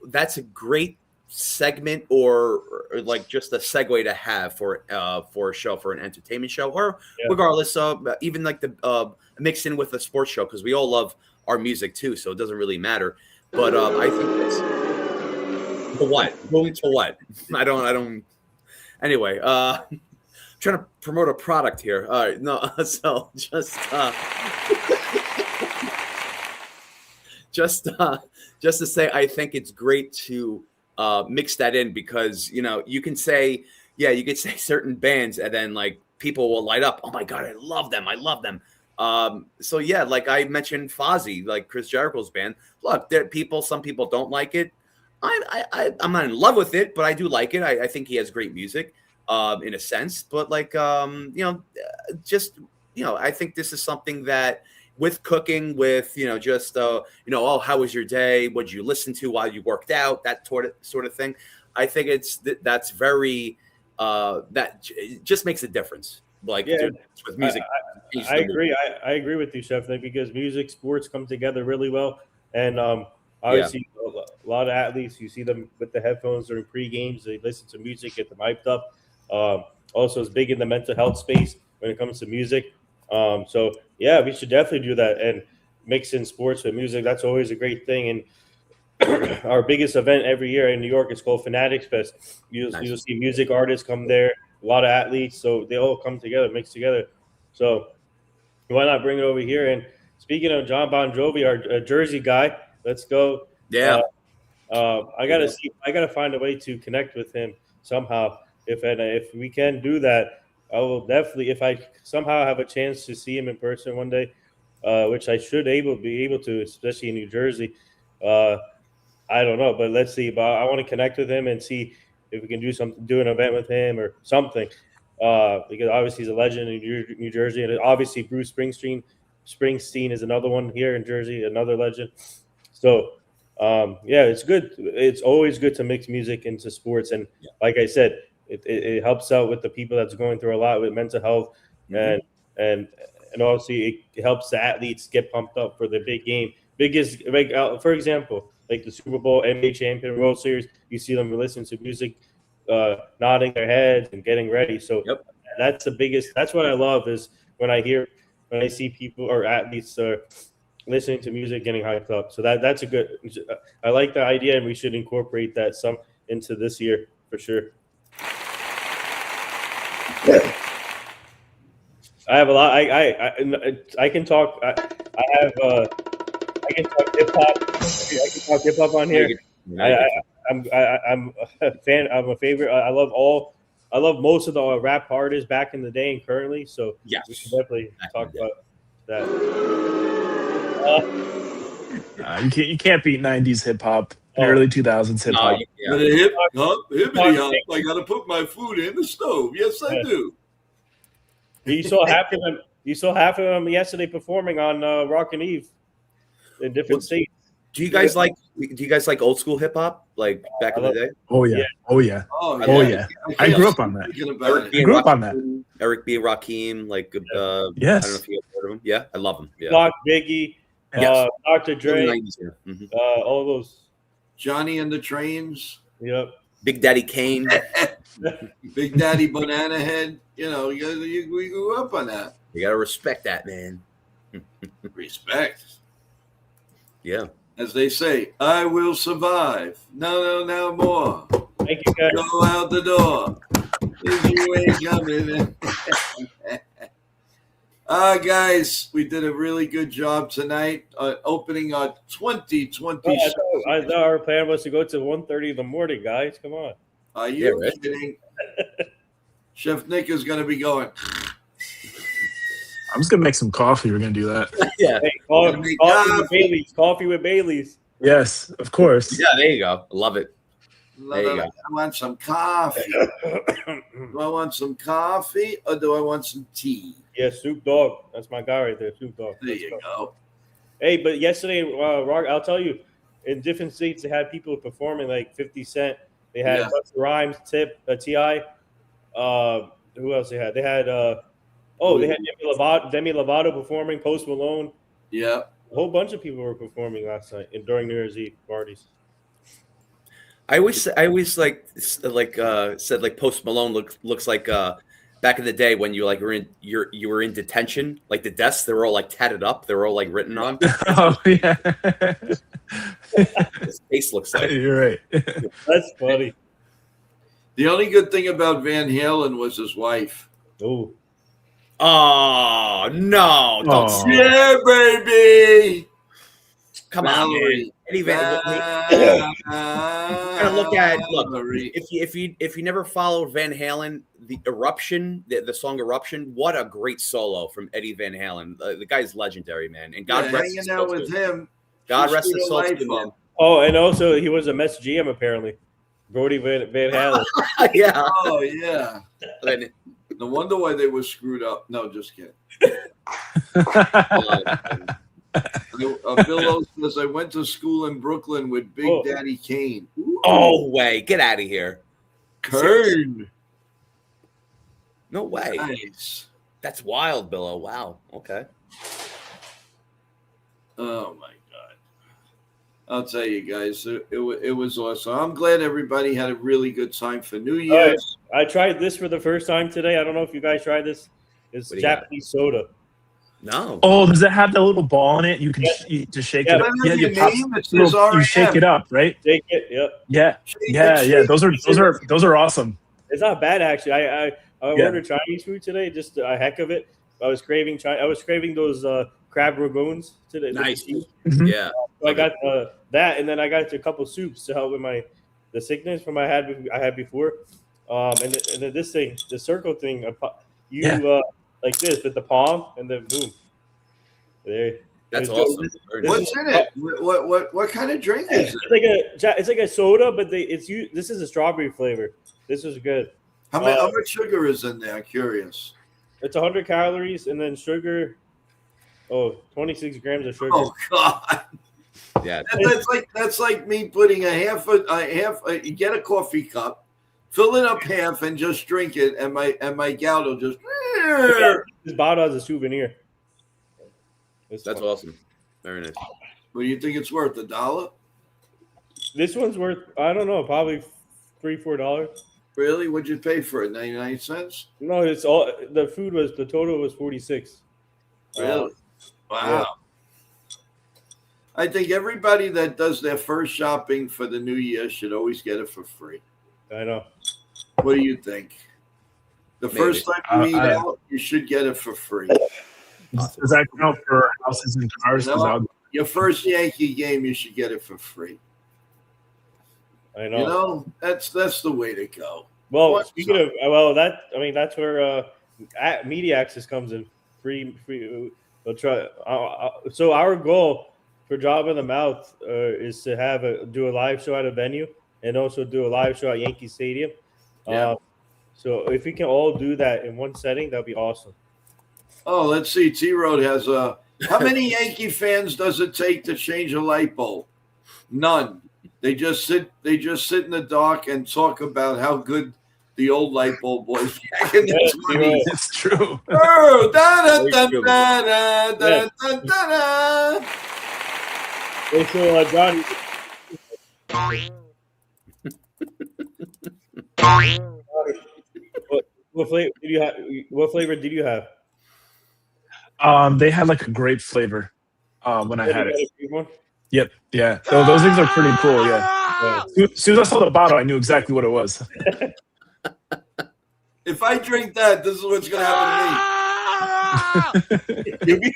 that's a great segment or like just a segue to have for a show, for an entertainment show, or regardless of even like the mixed in with a sports show, because we all love our music too, so it doesn't really matter. But I think that's to what going to what I don't anyway. Trying to promote a product here. All right, no, so just to say, I think it's great to mix that in, because you can say certain bands and then like people will light up. Oh my God, I love them. So yeah, like I mentioned Fozzy, like Chris Jericho's band. Look, some people don't like it. I'm not in love with it, but I do like it. I think he has great music. In a sense, but I think this is something that with cooking, with how was your day? What'd you listen to while you worked out? That sort of thing. I think that's very that just makes a difference. With music, I agree. I agree with you, Chef, because music, sports come together really well, and obviously a lot of athletes, you see them with the headphones during pre-games. They listen to music, get them hyped up. Also, it's big in the mental health space when it comes to music. So yeah, we should definitely do that and mix in sports with music. That's always a great thing. And our biggest event every year in New York is called Fanatics Fest. You'll see music artists come there, a lot of athletes, so they all come together, mix together. So why not bring it over here? And speaking of John Bon Jovi, our Jersey guy, let's go. Yeah. I gotta find a way to connect with him somehow. If we can do that, I will definitely. If I somehow have a chance to see him in person one day, which I should be able to, especially in New Jersey. I don't know, but let's see. But I want to connect with him and see if we can do an event with him or something. Because obviously he's a legend in New Jersey, and obviously Bruce Springsteen is another one here in Jersey, another legend. So. It's good. It's always good to mix music into sports, and like I said, it helps out with the people that's going through a lot with mental health, and obviously it helps the athletes get pumped up for the big game. For example, like the Super Bowl, NBA champion, World Series, you see them listen to music, nodding their heads and getting ready. So that's the biggest. That's what I love is when I see people or athletes listening to music, getting hyped up. So that's a good. I like the idea, and we should incorporate that some into this year for sure. I have a lot. I can talk. I can talk hip hop. I can talk hip hop on here. I'm a fan. I'm a favorite. I love most of the rap artists back in the day and currently. So we should definitely talk about that. You can't beat 90s hip hop and early 2000s hip hop. Hippity hop. I gotta put my food in the stove. Yes, I do. You saw half of them. You saw half of them yesterday performing on Rock and Eve in different states. Do you guys like old school hip hop like back in the day? Oh yeah. Yeah. Oh yeah. Oh, Oh yeah. I grew up on that. Eric B. I and grew up on that. Rakim, Eric B. and Rakim, like I don't know Yes. if you have heard of him. Yeah, I love him. Yeah, Doc, Biggie, Yes. Dr. Early Dre, 90s, yeah. Mhm. all those. Johnny and the Trains, Yep. Big Daddy Kane. Big Daddy Banana Head. You know, we grew up on that. You gotta respect that, man. Respect. Yeah. As they say, I will survive. No more. Thank you, guys. Go out the door. If you ain't coming. Guys, we did a really good job tonight opening our 2020. I thought our plan was to go to 1:30 in the morning, guys. Come on. Are you Yeah, right. kidding? Chef Nick is going to be going. I'm just gonna make some coffee. We're gonna do that. Yeah. Hey, coffee with Bailey's. Coffee with Bailey's. Yes, of course. Yeah, there you go. I love it. There you go. I want some coffee. Do I want some coffee or do I want some tea? Yeah, Snoop Dogg. That's my guy right there, Snoop Dogg. There you go. Hey, but yesterday, Rock, I'll tell you, in different states, they had people performing like 50 Cent. They had Busta Rhymes, T.I. Who else they had? They had, they had Demi Lovato performing, Post Malone. Yeah. A whole bunch of people were performing last night during New Year's Eve parties. I always said like Post Malone looks like back in the day when you were in detention, like the desks, they were all like tatted up, they were all like written on. Oh yeah. His face looks like. You're right. That's funny. The only good thing about Van Halen was his wife. Oh, Oh no! Don't Oh. say Yeah, baby. Come on, man. Valerie. Eddie Van, Gotta look. If you never followed Van Halen, the Eruption, the song Eruption, what a great solo from Eddie Van Halen. The guy's legendary, man. And God rest his hanging out soul. with too. him. God She rest screwed his her soul, life too, man. up. oh, and also he was a Mets GM apparently. Brody Van Halen. Yeah. Oh yeah. Then, No wonder why they were screwed up. No, just kidding. Bill O says I went to school in Brooklyn with Big Oh. Daddy Kane. oh way, get out of here! Kane. No way. Nice. That's wild, Billo. Wow. Okay. Oh my God. I'll tell you guys, it was awesome. I'm glad everybody had a really good time for New Year's. I tried this for the first time today. I don't know if you guys tried this. It's What do you got? Japanese soda. No. Oh, does it have that little ball in it? You can you just shake Yeah, it up. Doesn't Yeah, it you have pop. your name? It says You RM. shake it up, right? Take it. Yep. Yeah, yeah. Those are awesome. It's not bad actually. I Yeah. ordered Chinese food today, just a heck of it. I was craving those crab ragoons today. Nice. Mhm. Yeah. So I got that, and then I got a couple soups to help with the sickness from I had before. And then this thing, the circle thing, like this with the palm, and then boom. There. That's It's awesome. Very nice. What's in it? What kind of drink is it? It's like a soda, but this is a strawberry flavor. This is good. How much sugar is in there? I'm curious. It's 100 calories, and then sugar. 26 grams of sugar. Oh God. Yeah. That's like me putting you get a coffee cup, fill it up half, and just drink it, and my gout will just. This bottle has a souvenir. That's awesome. Very nice. What do you think it's worth? $1? This one's worth, I don't know, probably $3-4. Really? What'd you pay for it? 99 cents? No, it's all the total was 46. Really? Wow. Yeah. I think everybody that does their first shopping for the new year should always get it for free. I know. What do you think? The Maybe. first time you eat I- out, you should get it for free. Does that count for houses and cars? 'Cause No. I'll- Your first Yankee game, you should get it for free. I know. You know, that's the way to go. Well, What? speaking of, that's where media access comes in. Free. We'll try. So our goal for Job in the Mouth is to do a live show at a venue and also do a live show at Yankee Stadium. Yeah. So if we can all do that in one setting, that'd be awesome. Oh, let's see. T Road has how many Yankee fans does it take to change a light bulb? None. They just sit in the dark and talk about how good the old light bulb was back in the Yeah, 20s. It's true. Oh, da, da, Very da, true. da, da, da, Yeah. da, da, da. Hey, so Johnny, what flavor did you have? What flavor did you have? They had like a grape flavor when I Oh, had you it. got a big one? Yep. Yeah. Those things are pretty cool. Yeah. Yeah. As soon as I saw the bottle, I knew exactly what it was. If I drink that, this is what's going to happen to me.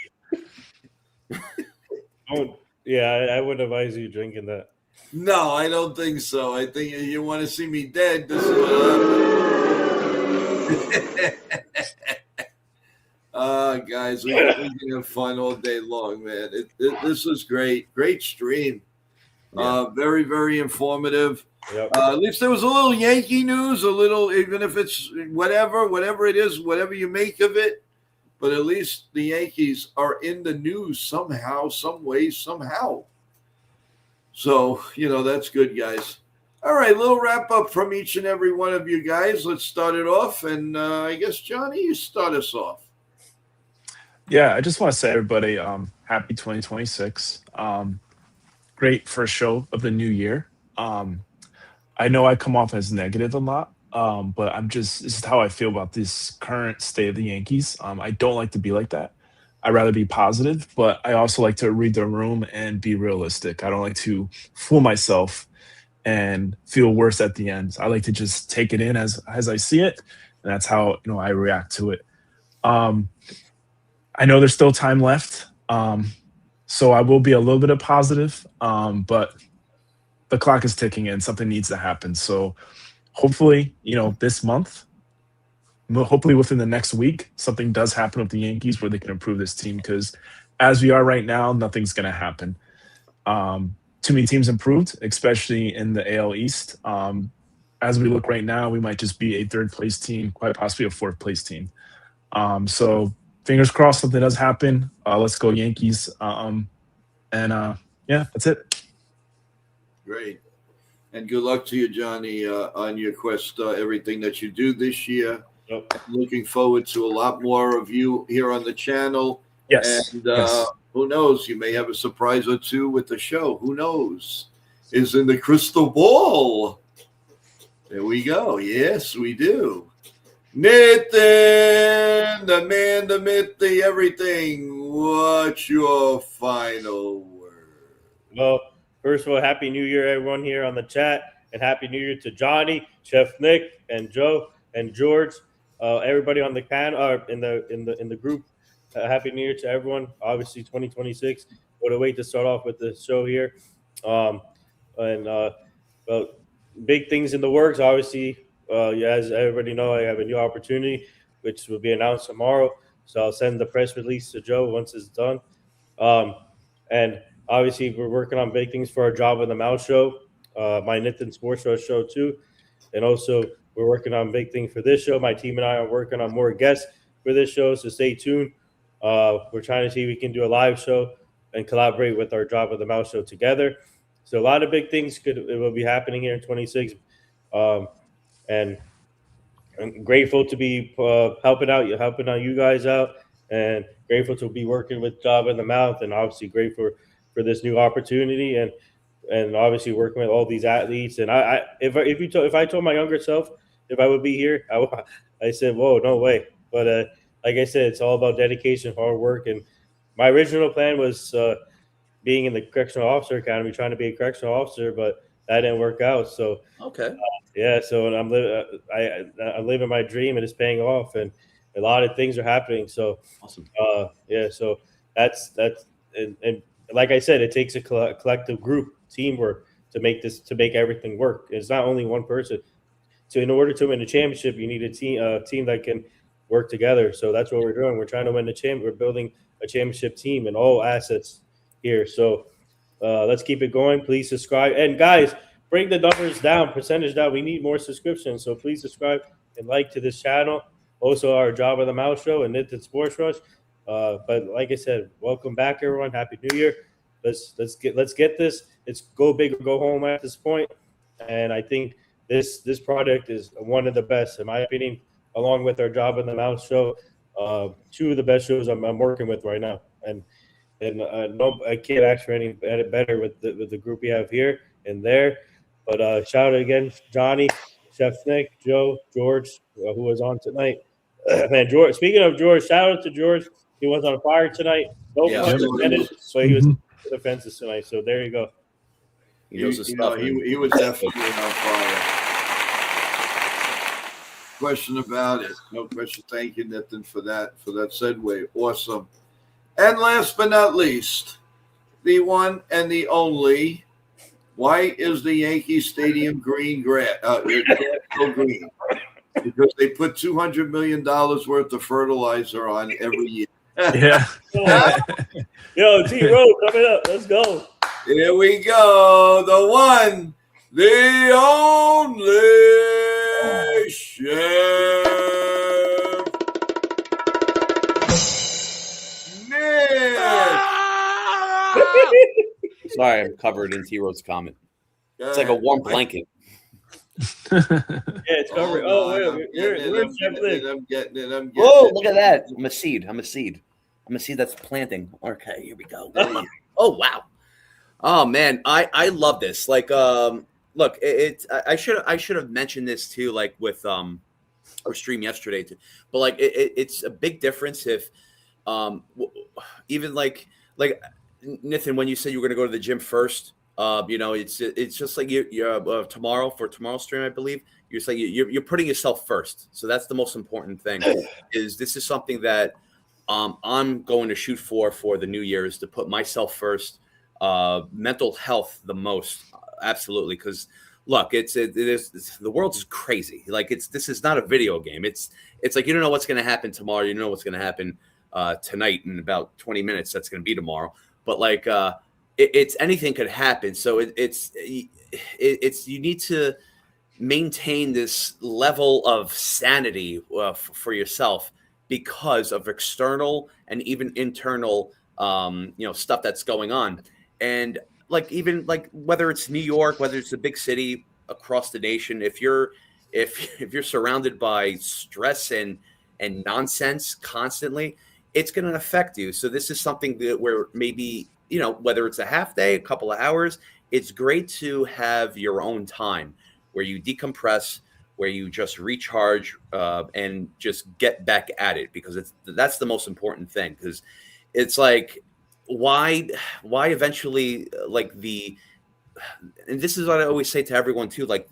Oh, yeah, I would advise you drinking that. No, I don't think so. I think if you want to see me dead, this is what happens. Guys, we can have fun all day long, man. This was great. Great stream. Yeah. Very, very informative. Yep. At least there was a little Yankee news, a little, even if it's whatever it is, whatever you make of it. But at least the Yankees are in the news somehow, some way, somehow. So, that's good, guys. All right, little wrap up from each and every one of you guys. Let's start it off. And I guess, Johnny, you start us off. Yeah, I just want to say, everybody, happy 2026. Great first show of the new year. I know I come off as negative a lot, but this is how I feel about this current state of the Yankees. I don't like to be like that. I'd rather be positive, but I also like to read the room and be realistic. I don't like to fool myself and feel worse at the end. I like to just take it in as I see it, and that's how I react to it. I know there's still time left, so I will be a little bit of positive, but the clock is ticking and something needs to happen. So hopefully, this month, hopefully within the next week, something does happen with the Yankees where they can improve this team, because as we are right now, nothing's going to happen. Too many teams improved, especially in the AL East. As we look right now, we might just be a third place team, quite possibly a fourth place team. So fingers crossed something does happen. Let's go Yankees. Yeah, that's it. Great. And good luck to you, Johnny, on your quest, everything that you do this year. Yep. Looking forward to a lot more of you here on the channel. Yes. And yes. who knows? You may have a surprise or two with the show. Who knows? Is in the crystal ball. There we go. Yes, we do. Nathan, the man, the myth, the everything. What's your final word? Well, first of all, Happy New Year, everyone here on the chat, and Happy New Year to Johnny, Chef Nick, and Joe, and George, everybody on the panel, in the group. Happy New Year to everyone. Obviously, 2026. What a way to start off with the show here. Well, big things in the works. Obviously, as everybody know, I have a new opportunity, which will be announced tomorrow. So I'll send the press release to Joe once it's done. And obviously, we're working on big things for our Job in the Mouth show, my Nathan Sports Rush show too. And also, we're working on big things for this show. My team and I are working on more guests for this show, so stay tuned. We're trying to see if we can do a live show and collaborate with our Job of the Mouth show together. So a lot of big things will be happening here in 26. And I'm grateful to be helping out you guys out, and grateful to be working with Job in the Mouth, and obviously grateful for this new opportunity, and obviously working with all these athletes. And if I told my younger self if I would be here, I said, whoa, no way. But like I said, it's all about dedication, hard work, and my original plan was being in the correctional officer academy, trying to be a correctional officer, but that didn't work out. So Okay. yeah, so I'm living my dream, and it's paying off, and a lot of things are happening. So Awesome. yeah, so that's and like I said, it takes a collective group, teamwork to make everything work. It's not only one person. So in order to win the championship, you need a team that can work together. So that's what we're doing. We're trying to win the champ. We're building a championship team and all assets here. So let's keep it going. Please subscribe, and guys, bring the numbers down, percentage down. We need more subscriptions, so please subscribe and like to this channel. Also, our Job of the Mouth show and Nathan Sports Rush. But like I said, welcome back, everyone. Happy New Year. let's get this. It's go big or go home at this point. And I think this product is one of the best, in my opinion, along with our Job in the Mouth show. Two of the best shows I'm working with right now, and no, I can't ask for any better with the group we have here and there. But shout out again, Johnny, Chef Nick, Joe, George, who was on tonight. Man, George. Speaking of George, shout out to George. He was on fire tonight. No Yeah. pun intended, but he was to the fences tonight. So there you go. He knows his stuff. He was definitely on fire. Question about it. No question. Thank you, Nathan, for that segue. Awesome. And last but not least, the one and the only. Why is the Yankee Stadium green? Green? Because they put $200 million worth of fertilizer on every year. Yeah. Yo, T Rowe coming up. Let's go. Here we go. The one, the only chef. Nick. Sorry, I'm covered in T-Road's comment. It's like a warm blanket. Yeah, it's covered. Wait, we're Chef Nick. I'm getting it. Whoa, look at that. I'm a seed that's planting. Okay, here we go. Oh, wow. Oh, man. I love this. Like, look, I should have mentioned this too, like with our stream yesterday too. But like it's a big difference if even like Nathan, when you said you were going to go to the gym first, it's just like you're tomorrow's stream, I believe. You're saying you're putting yourself first. So that's the most important thing. This is something that I'm going to shoot for the New Year, is to put myself first, mental health the most, absolutely. Because look, the world's crazy. Like this is not a video game. It's like you don't know what's going to happen tomorrow. You don't know what's going to happen tonight in about 20 minutes. That's going to be tomorrow. But like it's anything could happen. So it's you need to maintain this level of sanity for yourself because of external and even internal stuff that's going on. And like even like whether it's New York, whether it's a big city across the nation, if you're surrounded by stress and nonsense constantly, it's going to affect you. So this is something that where maybe, whether it's a half day, a couple of hours, it's great to have your own time where you decompress, where you just recharge and just get back at it, because that's the most important thing. Because it's like, why eventually, like and this is what I always say to everyone too, like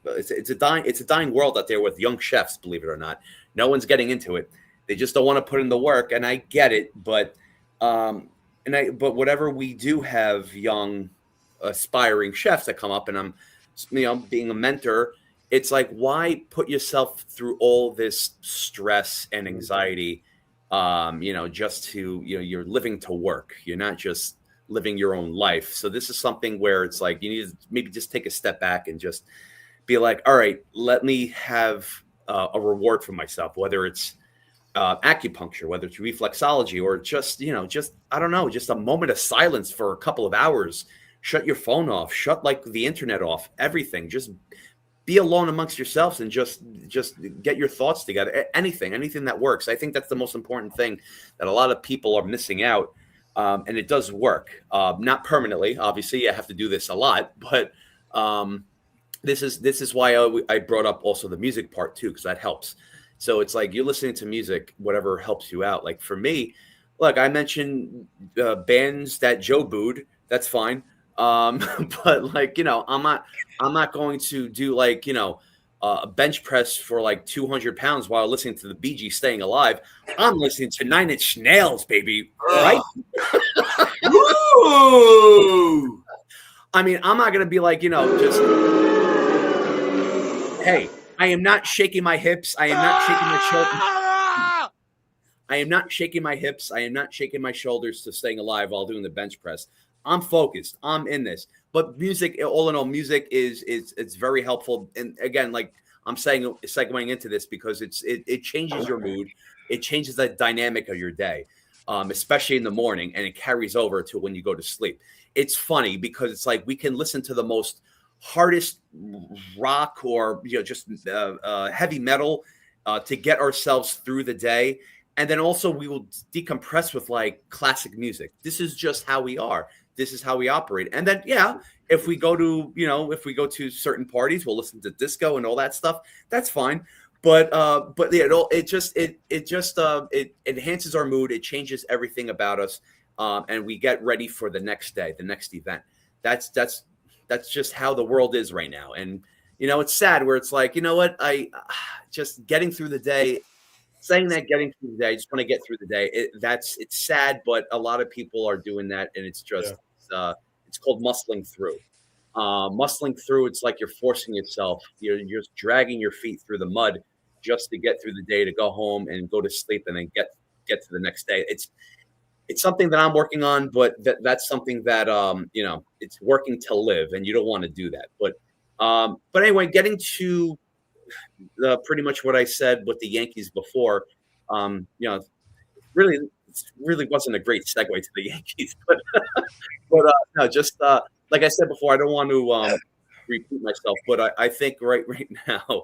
it's a dying world out there with young chefs, believe it or not. No one's getting into it. They just don't want to put in the work, and I get it. But but whatever, we do have young aspiring chefs that come up, and I'm being a mentor. It's like, why put yourself through all this stress and anxiety? Just to you're living to work. You're not just living your own life. So this is something where it's like you need to maybe just take a step back and just be like, all right, let me have a reward for myself, whether it's acupuncture, whether it's reflexology, or just I don't know, just a moment of silence for a couple of hours. Shut your phone off, shut like the internet off, everything. Just be alone amongst yourselves and just get your thoughts together. Anything that works. I think that's the most important thing that a lot of people are missing out. And it does work, not permanently. Obviously, I have to do this a lot, but this is why I brought up also the music part too, because that helps. So it's like you're listening to music, whatever helps you out. Like for me, look, I mentioned bands that Joe booed. That's fine. But like, I'm not going to do like, a bench press for like 200 pounds while listening to the Bee Gees Staying Alive. I'm listening to 9 Inch Nails, baby. Right? Ooh. I mean, I'm not going to be like, just, hey, I am not shaking my hips. I am not shaking my shoulders. I am not shaking my hips. I am not shaking my shoulders to Staying Alive while doing the bench press. I'm focused. I'm in this. But music, all in all, music it's very helpful. And again, like I'm saying, segueing into this because it changes your mood. It changes the dynamic of your day. especially in the morning, and it carries over to when you go to sleep. It's funny because it's like we can listen to the most hardest rock or just heavy metal to get ourselves through the day, and then also we will decompress with like classic music. This is just how we are. This is how we operate. And then if we go to certain parties, we'll listen to disco and all that stuff. That's fine. But yeah, it enhances our mood. It changes everything about us, and we get ready for the next day, the next event. That's just how the world is right now. And it's sad where it's like, what, I just getting through the day, saying that getting through the day, I just want to get through the day. It's sad, but a lot of people are doing that, and it's just it's called muscling through. Muscling through, it's like you're forcing yourself. You're just dragging your feet through the mud just to get through the day, to go home and go to sleep, and then get to the next day. It's something that I'm working on, but that's something that it's working to live, and you don't want to do that. But anyway, getting to pretty much what I said with the Yankees before, really wasn't a great segue to the Yankees, but no, just like I said before, I don't want to repeat myself, but I think right now,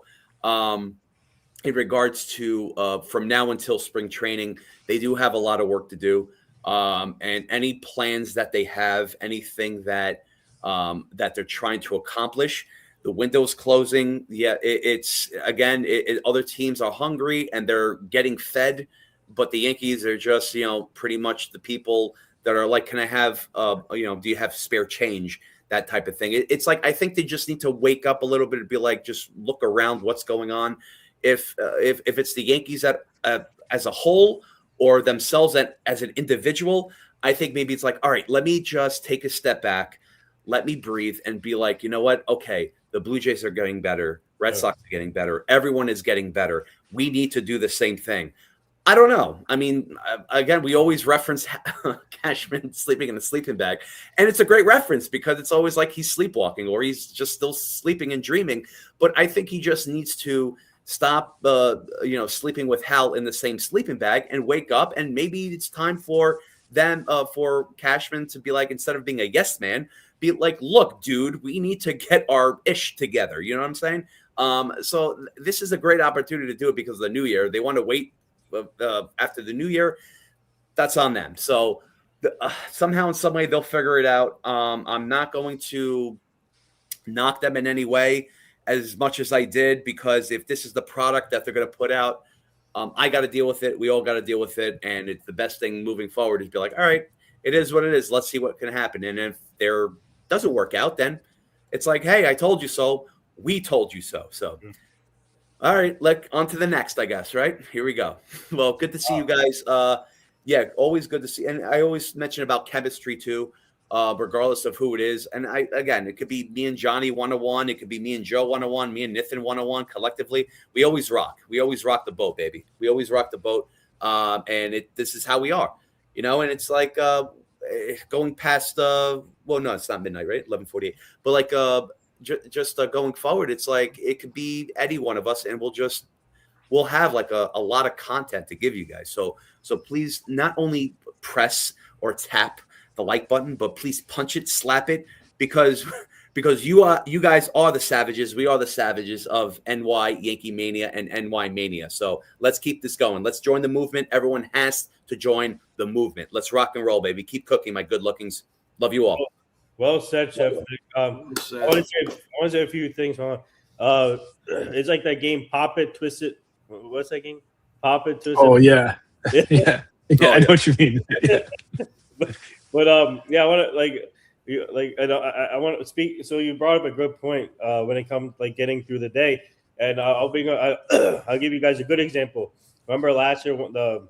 in regards to from now until spring training, they do have a lot of work to do. And any plans that they have, anything that they're trying to accomplish, the window's closing. Yeah, it's again, other teams are hungry and they're getting fed, but the Yankees are just, pretty much the people that are like, can I have, do you have spare change? That type of thing. It's like, I think they just need to wake up a little bit and be like, just look around what's going on. If it's the Yankees as a whole or themselves as an individual, I think maybe it's like, all right, let me just take a step back. Let me breathe and be like, you know what? Okay, the Blue Jays are getting better. Red Sox are getting better. Everyone is getting better. We need to do the same thing. I don't know. I mean, again, we always reference Cashman sleeping in a sleeping bag. And it's a great reference because it's always like he's sleepwalking or he's just still sleeping and dreaming. But I think he just needs to stop, sleeping with Hal in the same sleeping bag and wake up. And maybe it's time for them, for Cashman to be like, instead of being a yes man, be like, look, dude, we need to get our ish together. You know what I'm saying? So this is a great opportunity to do it because of the new year. They want to wait after the new year. That's on them. So somehow in some way they'll figure it out. I'm not going to knock them in any way as much as I did, because if this is the product that they're going to put out, I got to deal with it. We all got to deal with it. And it's the best thing moving forward is be like, all right, it is what it is. Let's see what can happen. And if there doesn't work out, then it's like, hey, I told you so. We told you so. So, all right, on to the next, I guess, right? Here we go. Well, good to see you guys. Yeah, always good to see. And I always mention about chemistry too, regardless of who it is. And it could be me and Johnny 101. It could be me and Joe 101, me and Nathan 101 collectively. We always rock. We always rock the boat, baby. We always rock the boat. And this is how we are, and it's like going past, well, no, it's not midnight, right? 11:48. But like, just going forward, it's like it could be any one of us, and we'll have like a lot of content to give you guys. So please not only press or tap the like button, but please punch it, slap it, because you guys are the savages. We are the savages of NY Yankee Mania and NY Mania. So let's keep this going. Let's join the movement. Everyone has to join the movement. Let's rock and roll, baby. Keep cooking, my good lookings. Love you all. Well said, Chef. I want to say a few things. It's like that game, Pop It, Twist It. What's that game? Pop It, Twist It. Oh, yeah. Yeah. I know what you mean. Yeah. But I want to I want to speak. So you brought up a good point when it comes like getting through the day, and I'll give you guys a good example. Remember last year, the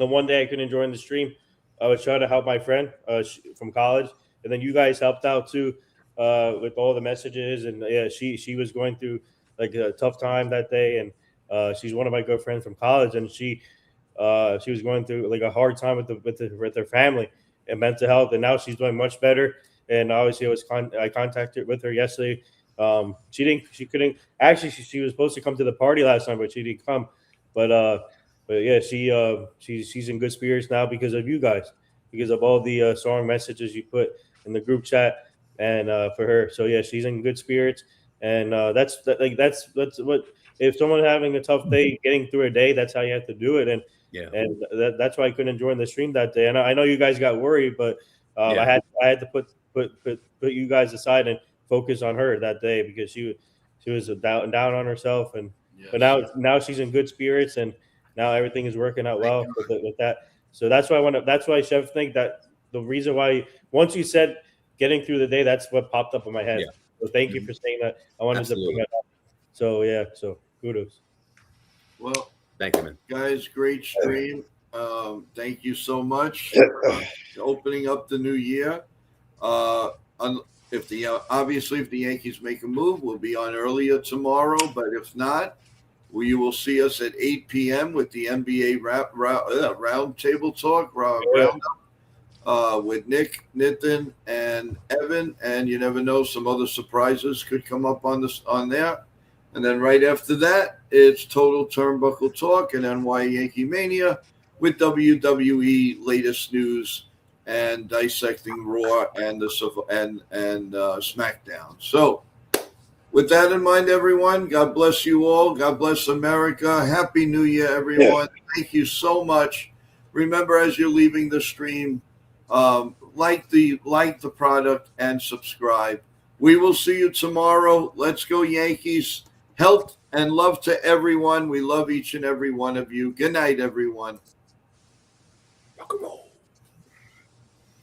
one day I couldn't join the stream, I was trying to help my friend from college, and then you guys helped out too with all the messages, and she was going through like a tough time that day, and she's one of my good friends from college, and she was going through like a hard time with her family and mental health, and now she's doing much better. And obviously, I contacted with her yesterday. She couldn't actually. She was supposed to come to the party last time, but she didn't come. But but yeah, she's in good spirits now because of you guys, because of all the song messages you put in the group chat, and for her. So yeah, she's in good spirits, and that's what, if someone having a tough day getting through a day, that's how you have to do it, and Yeah. that's why I couldn't join the stream that day. And I know you guys got worried, but Yeah. I had to put you guys aside and focus on her that day because she was down on herself, and Yes. but now she's in good spirits, and now everything is working out well with that. So that's why Chef think that the reason why once you said getting through the day, that's what popped up in my head. Yeah. So thank you for saying that. I wanted to bring Absolutely. it up. So yeah, so kudos. Well, Thank you, man. guys, great stream. Thank you so much. Opening up the new year. If obviously if the Yankees make a move, we'll be on earlier tomorrow. But if not, you will see us at 8 p.m. with the NBA round table talk roundup with Nick, Nitin, and Evan. And you never know, some other surprises could come up on there. And then right after that, it's Total Turnbuckle Talk and NY Yankee Mania with WWE latest news and dissecting Raw and SmackDown. So, with that in mind, everyone, God bless you all. God bless America. Happy New Year, everyone. Thank you so much. Remember, as you're leaving the stream, like the product and subscribe. We will see you tomorrow. Let's go, Yankees. Health and love to everyone. We love each and every one of you. Good night, everyone. Rock and roll.